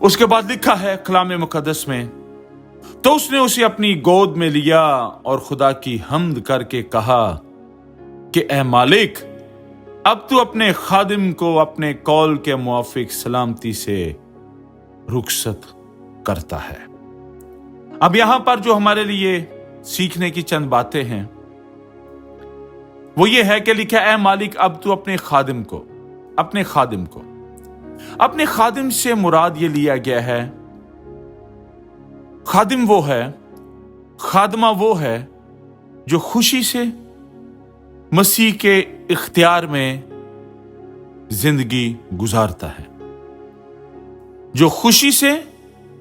उसके बाद लिखा है कलाम मुकद्दस में, तो उसने उसे अपनी गोद में लिया और खुदा की हम्द करके कहा कि ए मालिक, अब तू अपने खादिम को अपने कौल के मुआफिक सलामती से रुखसत करता है। अब यहां पर जो हमारे लिए सीखने की चंद बातें हैं वो ये है कि लिखा है, ए मालिक, अब तू अपने खादिम से मुराद ये लिया गया है, खादिम वो है, खादमा वो है जो खुशी से मसीह के इख्तियार में जिंदगी गुजारता है, जो खुशी से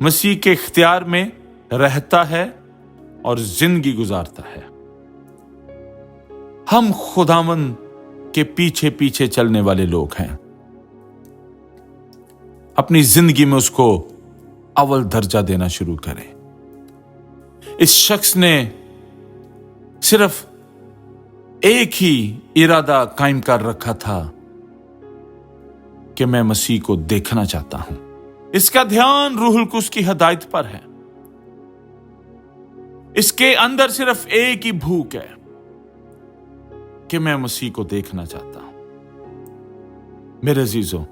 मसीह के इख्तियार में रहता है और जिंदगी गुजारता है। हम खुदावंद के पीछे पीछे चलने वाले लोग हैं। अपनी जिंदगी में उसको अव्वल दर्जा देना शुरू करें। इस शख्स ने सिर्फ एक ही इरादा कायम कर रखा था कि मैं मसीह को देखना चाहता हूं। इसका ध्यान रूहुल कुद्स की हदायत पर है। इसके अंदर सिर्फ एक ही भूख है कि मैं मसीह को देखना चाहता हूं। मेरे अजीजों,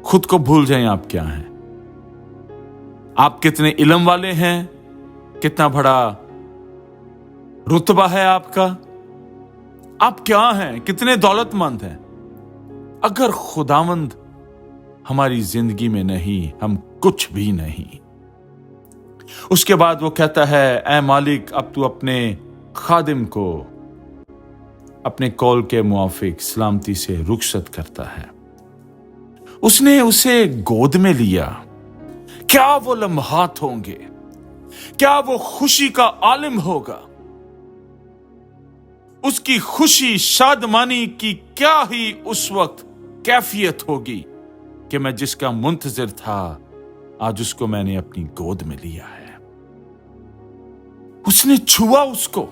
खुद को भूल जाएं आप क्या हैं, आप कितने इल्म वाले हैं, कितना बड़ा रुतबा है आपका, आप क्या हैं, कितने दौलतमंद हैं। अगर खुदावंद हमारी जिंदगी में नहीं, हम कुछ भी नहीं। उसके बाद वो कहता है, ऐ मालिक, अब तू अपने खादिम को अपने कौल के मुआफिक सलामती से रुखसत करता है। उसने उसे गोद में लिया। क्या वो लम्हात होंगे, क्या वो खुशी का आलिम होगा, उसकी खुशी शादमानी की क्या ही उस वक्त कैफियत होगी कि मैं जिसका मुंतजिर था आज उसको मैंने अपनी गोद में लिया है। उसने छुआ उसको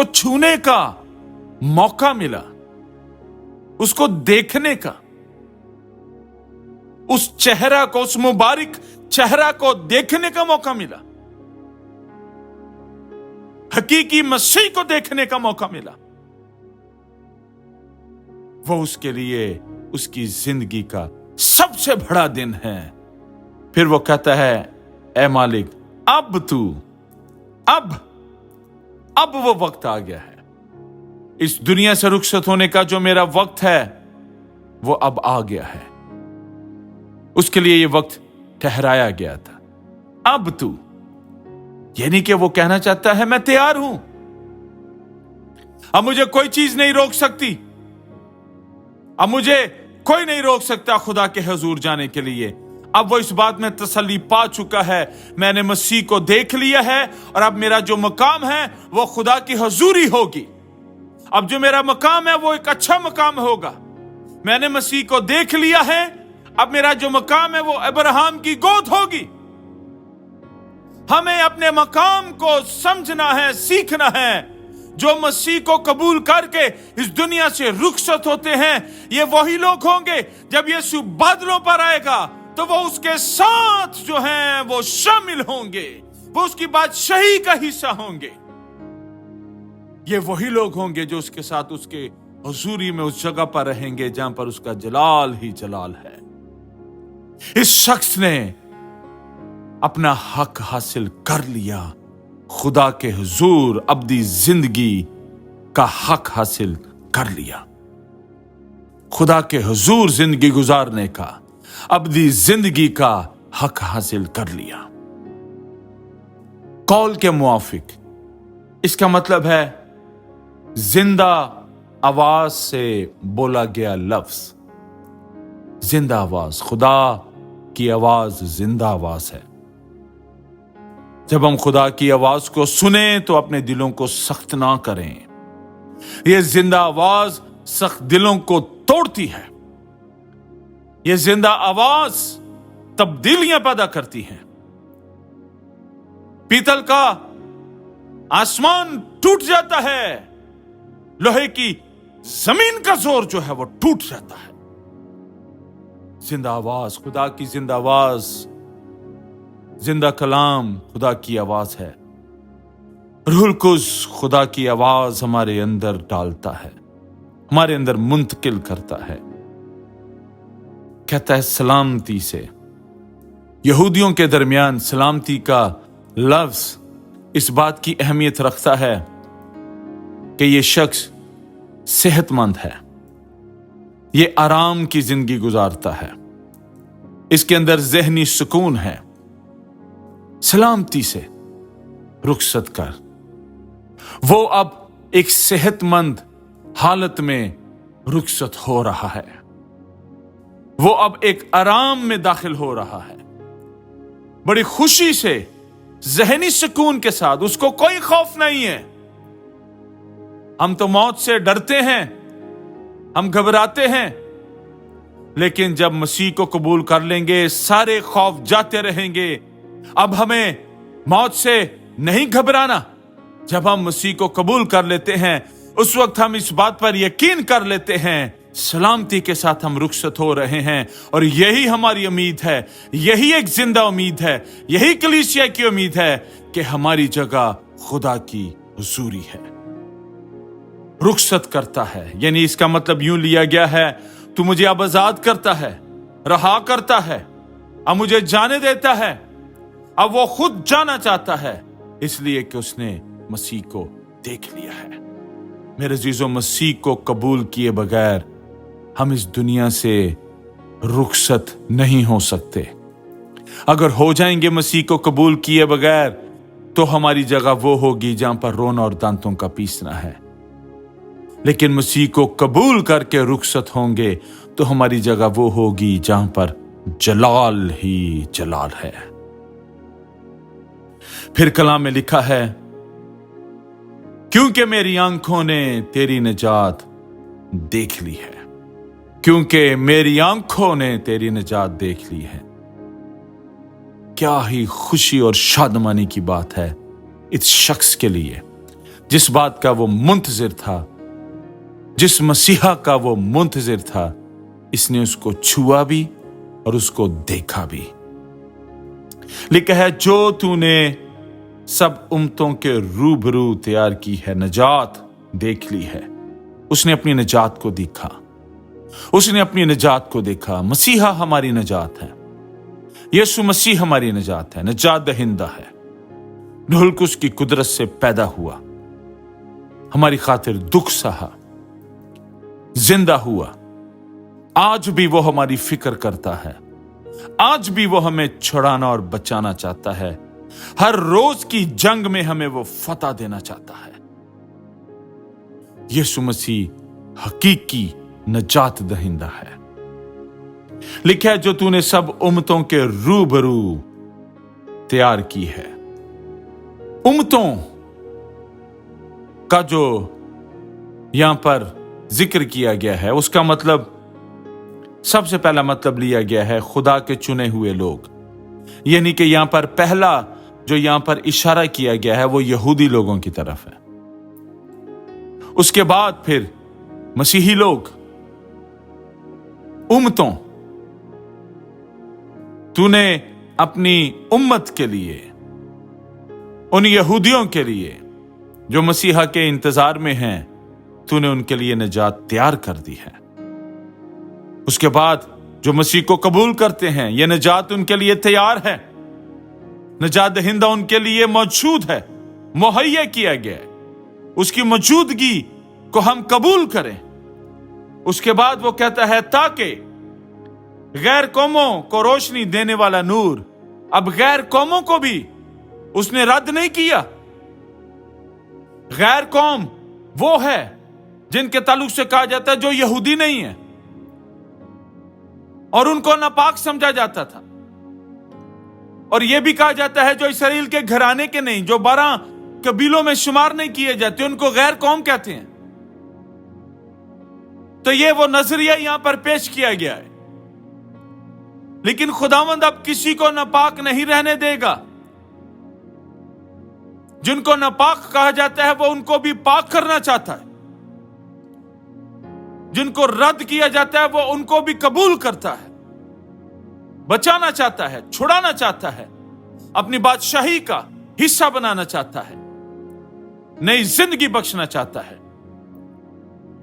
छूने का मौका मिला, उसको देखने का, उस चेहरा को, उस मुबारक चेहरा को देखने का मौका मिला, हकीकी मसीह को देखने का मौका मिला, वो उसके लिए उसकी जिंदगी का सबसे बड़ा दिन है। फिर वो कहता है, ए मालिक, अब वो वक्त आ गया है। इस दुनिया से रुखसत होने का जो मेरा वक्त है वो अब आ गया है। उसके लिए ये वक्त ठहराया गया था। अब तू, यानी कि वो कहना चाहता है मैं तैयार हूं, अब मुझे कोई चीज नहीं रोक सकती, अब मुझे कोई नहीं रोक सकता खुदा के हुजूर जाने के लिए। अब वो इस बात में तसल्ली पा चुका है, मैंने मसीह को देख लिया है और अब मेरा जो मकाम है वो खुदा की हुजूरी होगी। अब जो मेरा मकाम है वो एक अच्छा मकाम होगा। मैंने मसीह को देख लिया है, अब मेरा जो मकाम है वो अब्राहम की गोद होगी। हमें अपने मकाम को समझना है, सीखना है। जो मसीह को कबूल करके इस दुनिया से रुखसत होते हैं, ये वही लोग होंगे जब यीशु बादलों पर आएगा तो वो उसके साथ जो हैं वो शामिल होंगे, वो उसकी बादशाही का हिस्सा होंगे। ये वही लोग होंगे जो उसके साथ उसके हुजूरी में उस जगह पर रहेंगे जहां पर उसका जलाल ही जलाल है। इस शख्स ने अपना हक हासिल कर लिया, खुदा के हुजूर अब्दी जिंदगी का हक हासिल कर लिया, खुदा के हुजूर जिंदगी गुजारने का, अब्दी जिंदगी का हक हासिल कर लिया। कौल के मुआफिक इसका मतलब है जिंदा आवाज से बोला गया लफ्ज। जिंदा आवाज, खुदा की आवाज जिंदा आवाज है। जब हम खुदा की आवाज को सुने तो अपने दिलों को सख्त ना करें। यह जिंदा आवाज सख्त दिलों को तोड़ती है। यह जिंदा आवाज तब्दीलियां पैदा करती है। पीतल का आसमान टूट जाता है, लोहे की जमीन का जोर जो है वो टूट जाता है। जिंदा आवाज, खुदा की जिंदा आवाज, जिंदा कलाम खुदा की आवाज है। रूहुल कुद्स खुदा की आवाज हमारे अंदर डालता है, हमारे अंदर मुंतकिल करता है। कहता है सलामती से। यहूदियों के दरमियान सलामती का लफ्ज इस बात की अहमियत रखता है कि यह शख्स सेहतमंद है, यह आराम की जिंदगी गुजारता है, इसके अंदर जहनी सुकून है। सलामती से रुखसत कर, वो अब एक सेहतमंद हालत में रुखसत हो रहा है, वो अब एक आराम में दाखिल हो रहा है, बड़ी खुशी से, जहनी सुकून के साथ। उसको कोई खौफ नहीं है। हम तो मौत से डरते हैं, हम घबराते हैं, लेकिन जब मसीह को कबूल कर लेंगे सारे खौफ जाते रहेंगे। अब हमें मौत से नहीं घबराना। जब हम मसीह को कबूल कर लेते हैं उस वक्त हम इस बात पर यकीन कर लेते हैं सलामती के साथ हम रुखसत हो रहे हैं। और यही हमारी उम्मीद है, यही एक जिंदा उम्मीद है, यही कलीसिया की उम्मीद है कि हमारी जगह खुदा की हुजूरी है। रुखसत करता है यानी इसका मतलब यूं लिया गया है, तू मुझे अब आजाद करता है, रहा करता है, अब मुझे जाने देता है। अब वो खुद जाना चाहता है इसलिए कि उसने मसीह को देख लिया है। मेरे अजीजों, मसीह को कबूल किए बगैर हम इस दुनिया से रुखसत नहीं हो सकते। अगर हो जाएंगे मसीह को कबूल किए बगैर तो हमारी जगह वो होगी जहां पर रोना और दांतों का पीसना है। लेकिन मसीह को कबूल करके रुखसत होंगे तो हमारी जगह वो होगी जहां पर जलाल ही जलाल है। फिर कलाम में लिखा है, क्योंकि मेरी आंखों ने तेरी निजात देख ली है, क्योंकि मेरी आंखों ने तेरी निजात देख ली है। क्या ही खुशी और शादमानी की बात है इस शख्स के लिए जिस बात का वो मुंतजिर था, जिस मसीहा का वो मुंतजिर था। इसने उसको छुआ भी और उसको देखा भी। लिखा है जो तूने सब उम्मतों के रूबरू तैयार की है, नजात देख ली है। उसने अपनी नजात को देखा, उसने अपनी नजात को देखा। मसीहा हमारी नजात है, यीशु मसीह हमारी नजात है, नजात दहिंदा है। रूहुल कुद्स की कुदरत से पैदा हुआ, हमारी खातिर दुख सहा, जिंदा हुआ। आज भी वो हमारी फिक्र करता है, आज भी वो हमें छुड़ाना और बचाना चाहता है। हर रोज की जंग में हमें वो फतह देना चाहता है। यीशु मसीह हकीकी नजात दहिंदा है। लिखा है जो तूने सब उम्मतों के रूबरू तैयार की है। उम्मतों का जो यहां पर जिक्र किया गया है, उसका मतलब सबसे पहला मतलब लिया गया है खुदा के चुने हुए लोग। यानी कि यहां पर पहला जो यहां पर इशारा किया गया है वो यहूदी लोगों की तरफ है। उसके बाद फिर मसीही लोग, उम्मतों। तूने अपनी उम्मत के लिए, उन यहूदियों के लिए जो मसीहा के इंतजार में हैं, तूने उनके लिए निजात तैयार कर दी है। उसके बाद जो मसीह को कबूल करते हैं, यह निजात उनके लिए तैयार है। निजात दहिंदा उनके लिए मौजूद है, मुहैया किया गया है। उसकी मौजूदगी को हम कबूल करें। उसके बाद वो कहता है ताकि गैर कौमों को रोशनी देने वाला नूर, अब गैर कौमों को भी उसने रद्द नहीं किया। गैर कौम वो है जिनके ताल्लुक से कहा जाता है जो यहूदी नहीं है और उनको नापाक समझा जाता था। और यह भी कहा जाता है जो इसराइल के घराने के नहीं, जो 12 कबीलों में शुमार नहीं किए जाते, उनको गैर कौम कहते हैं। तो यह वो नजरिया यहां पर पेश किया गया है। लेकिन खुदावंद अब किसी को नापाक नहीं रहने देगा। जिनको नापाक कहा जाता है वो उनको भी पाक करना चाहता है। जिनको रद्द किया जाता है वो उनको भी कबूल करता है, बचाना चाहता है, छुड़ाना चाहता है, अपनी बादशाही का हिस्सा बनाना चाहता है, नई जिंदगी बख्शना चाहता है।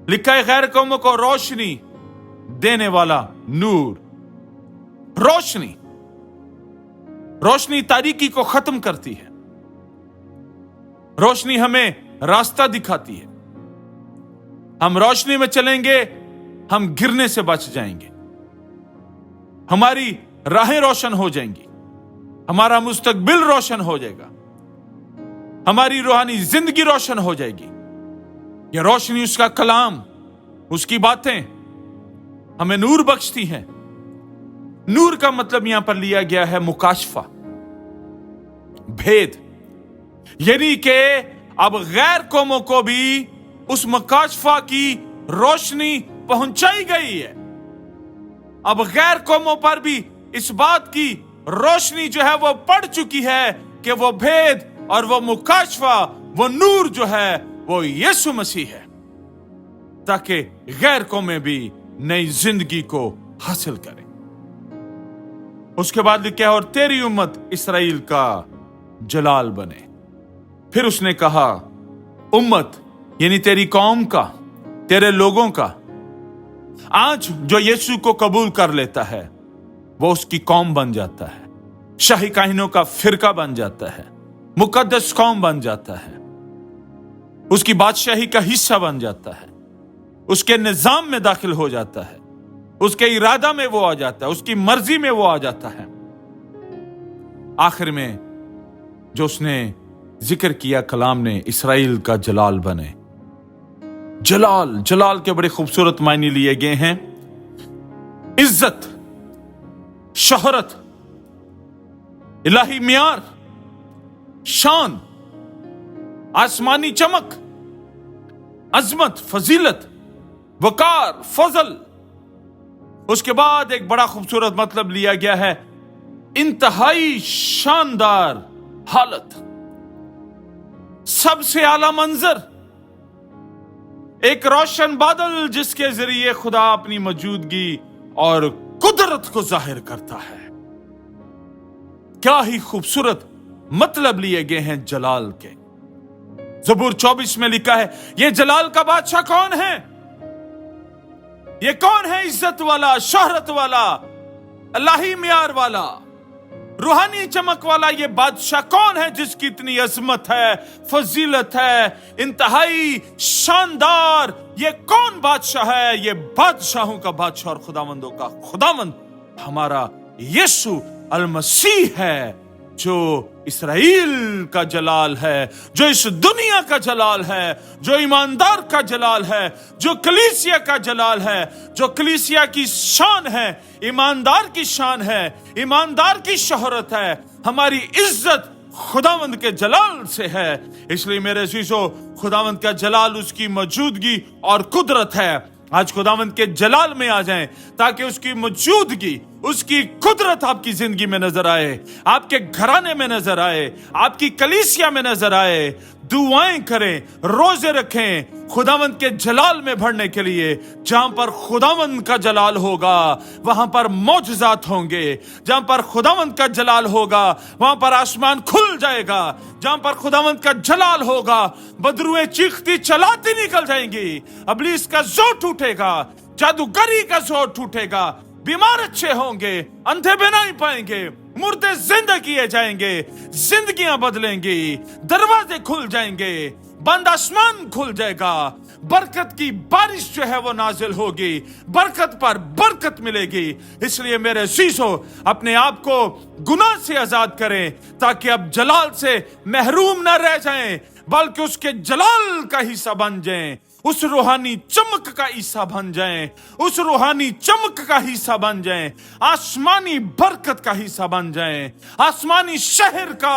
लिखा है गैर कौमों को रोशनी देने वाला नूर। रोशनी, रोशनी तारीकी को खत्म करती है। रोशनी हमें रास्ता दिखाती है। हम रोशनी में चलेंगे, हम गिरने से बच जाएंगे, हमारी राहें रोशन हो जाएंगी, हमारा मुस्तकबिल रोशन हो जाएगा, हमारी रूहानी जिंदगी रोशन हो जाएगी। यह रोशनी उसका कलाम, उसकी बातें हमें नूर बख्शती हैं। नूर का मतलब यहां पर लिया गया है मुकाशफा, भेद। यानी कि अब गैर कौमों को भी उस मुकाशफा की रोशनी पहुंचाई गई है। अब गैर कौमों पर भी इस बात की रोशनी जो है वो पड़ चुकी है कि वो भेद और वो मुकाशफा, वो नूर जो है वो यीशु मसीह है, ताकि गैर कौमें भी नई जिंदगी को हासिल करें। उसके बाद लिखा है और तेरी उम्मत इसराइल का जलाल बने। फिर उसने कहा उम्मत यानी तेरी कौम का, तेरे लोगों का। आज जो यीशु को कबूल कर लेता है वो उसकी कौम बन जाता है, शाही काहिनों का फिरका बन जाता है, मुकद्दस कौम बन जाता है, उसकी बादशाही का हिस्सा बन जाता है, उसके निजाम में दाखिल हो जाता है, उसके इरादा में वो आ जाता है, उसकी मर्जी में वो आ जाता है। आखिर में जो उसने जिक्र किया कलाम ने, इसराइल का जलाल बने। जलाल, जलाल के बड़े खूबसूरत मायने लिए गए हैं। इज्जत, शोहरत, इलाही मियार, शान, आसमानी चमक, अजमत, फजीलत, वकार, फजल। उसके बाद एक बड़ा खूबसूरत मतलब लिया गया है इंतहाई शानदार हालत, सबसे आला मंजर, एक रोशन बादल जिसके जरिए खुदा अपनी मौजूदगी और कुदरत को जाहिर करता है। क्या ही खूबसूरत मतलब लिए गए हैं जलाल के। ज़बूर 24 में लिखा है, ये जलाल का बादशाह कौन है? ये कौन है इज्जत वाला, शोहरत वाला, अल्लाही मियार वाला, रूहानी चमक वाला? ये बादशाह कौन है जिसकी इतनी अजमत है, फजीलत है, इंतहाई शानदार? ये कौन बादशाह है? ये बादशाहों का बादशाह और खुदावंदों का खुदावंद हमारा यीशु अल मसीह है, जो इसराइल का जलाल है, जो इस दुनिया का जलाल है, जो ईमानदार का जलाल है, जो कलीसिया का जलाल है, जो कलीसिया की शान है, ईमानदार की शान है, ईमानदार की शोहरत है। हमारी इज्जत खुदावंद के जलाल से है। इसलिए मेरे अजीजों, खुदावंद का जलाल उसकी मौजूदगी और कुदरत है। आज खुदावंद के जलाल में आ जाएं ताकि उसकी मौजूदगी, उसकी कुदरत आपकी जिंदगी में नजर आए, आपके घराने में नजर आए, आपकी कलीसिया में नजर आए। दुआएं करें, रोजे रखें खुदावंद के जलाल में भरने के लिए। जहां पर खुदावंद का जलाल होगा वहां पर मौजज़ात होंगे। जहां पर खुदावंद का जलाल होगा वहां पर आसमान खुल जाएगा। जहां पर खुदावंद का जलाल होगा बदरुएं चीखती चलाती निकल जाएंगी। इब्लीस का जोर टूटेगा, जादूगरी का जोर टूटेगा, बीमार अच्छे होंगे, अंधे बिनाई पाएंगे, मुर्दे जिंदा किए जाएंगे, जिंदगियां बदलेंगी, दरवाजे खुल जाएंगे, बंद आसमान खुल जाएगा, बरकत की बारिश जो है वो नाजिल होगी, बरकत पर बरकत मिलेगी। इसलिए मेरे अजीजों, अपने आप को गुनाह से आजाद करें ताकि अब जलाल से महरूम न रह जाएं, बल्कि उसके जलाल का हिस्सा बन जाएं, उस रूहानी चमक का हिस्सा बन जाएं, उस रूहानी चमक का हिस्सा बन जाएं, आसमानी बरकत का हिस्सा बन जाएं, आसमानी शहर का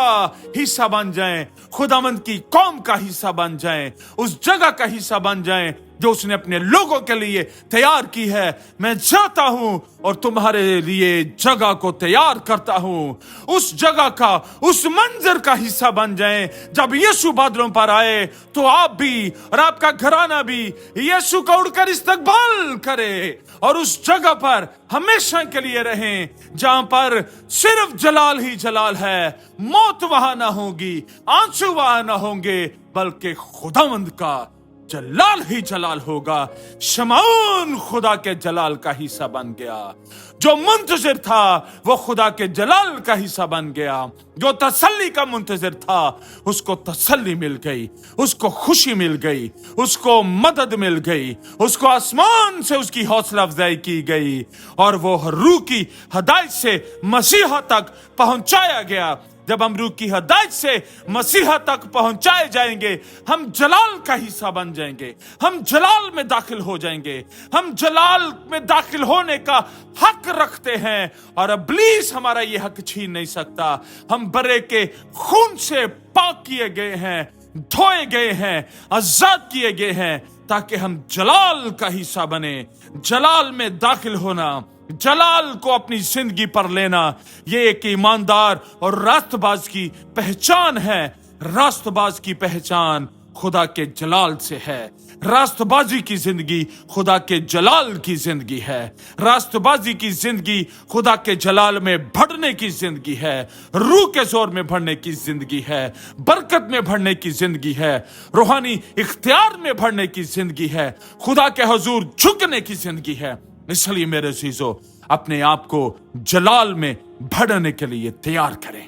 हिस्सा बन जाएं, खुदावंद की कौम का हिस्सा बन जाएं, उस जगह का हिस्सा बन जाएं जो उसने अपने लोगों के लिए तैयार की है। मैं जाता हूं और तुम्हारे लिए जगह को तैयार करता हूं। उस जगह का, उस मंजर का हिस्सा बन जाएं। जब यीशु बादलों पर आए तो आप भी और आपका घराना भी यीशु का उड़कर इस्तकबाल करे और उस जगह पर हमेशा के लिए रहें जहां पर सिर्फ जलाल ही जलाल है। मौत वहां ना होगी, आंसू वहां ना होंगे, बल्कि खुदावंद का जलाल ही जलाल होगा। शमाउन खुदा के जलाल का हिस्सा बन गया। जो मुंतजिर था वो खुदा के जलाल का हिस्सा बन गया। जो तसल्ली का मुंतजिर था उसको तसल्ली मिल गई, उसको खुशी मिल गई, उसको मदद मिल गई, उसको आसमान से उसकी हौसला अफजाई की गई और वो रूह की हदायत से मसीहा तक पहुंचाया गया। जब हम रूह की हदायत से मसीहा तक पहुंचाए जाएंगे, हम जलाल का हिस्सा बन जाएंगे, हम जलाल में दाखिल हो जाएंगे। हम जलाल में दाखिल होने का हक रखते हैं और इब्लीस हमारा ये हक छीन नहीं सकता। हम बरे के खून से पाक किए गए हैं, धोए गए हैं, आजाद किए गए हैं ताकि हम जलाल का हिस्सा बने। जलाल में दाखिल होना, जलाल को अपनी जिंदगी पर लेना, ये एक ईमानदार और रास्तबाज की पहचान है। रास्तबाज की पहचान खुदा के जलाल से है। रास्तबाजी की जिंदगी खुदा के जलाल की जिंदगी है। रास्तबाजी की जिंदगी खुदा के जलाल में बढ़ने की जिंदगी है। रूह के जोर में बढ़ने की जिंदगी है। बरकत में बढ़ने की जिंदगी है। रूहानी इख्तियार में बढ़ने की जिंदगी है। खुदा के हुजूर झुकने की जिंदगी है। इसलिए मेरे अजीजों, अपने आप को जलाल में बढ़ने के लिए तैयार करें।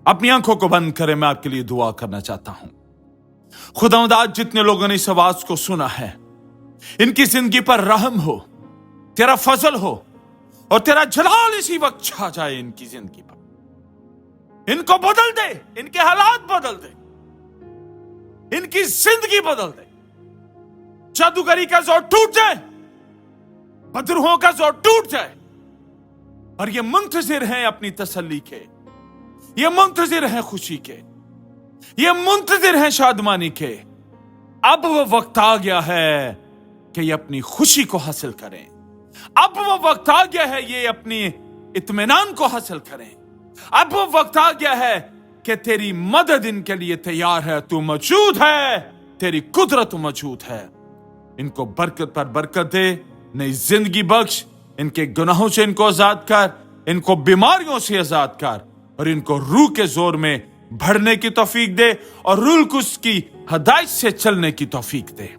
अपनी आंखों को बंद करें। मैं आपके लिए दुआ करना चाहता हूं। खुदावंद, आज जितने लोगों ने इस आवाज को सुना है, इनकी जिंदगी पर रहम हो, तेरा फजल हो और तेरा जलाल इसी वक्त छा जाए इनकी जिंदगी पर। इनको बदल दे, इनके हालात बदल दे, इनकी जिंदगी बदल दे। जादूगरी का जोर टूट जाए, बदरूहों का जोर टूट जाए और ये मुंतजिर हैं अपनी तसल्ली के, ये मुंतजिर हैं खुशी के, ये मुंतजिर हैं शादमानी के। अब वो वक्त आ गया है कि ये अपनी खुशी को हासिल करें। अब वो वक्त आ गया है ये अपनी इत्मीनान को हासिल करें। अब वो वक्त आ गया है कि तेरी मदद इनके लिए तैयार है। तू मौजूद है, तेरी कुदरत मौजूद है। इनको बरकत पर बरकत दे, नई जिंदगी बख्श, इनके गुनाहों से इनको आजाद कर, इनको बीमारियों से आजाद कर और इनको रूह के जोर में बढ़ने की तौफीक दे और रूह कुस की हदायत से चलने की तौफीक दे।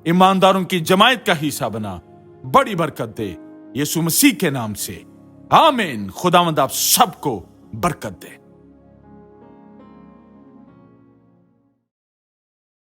ईमानदारों की जमायत का हिस्सा बना, बड़ी बरकत दे, यीशु मसीह के नाम से आमीन। खुदावंद आप सबको बरकत दे।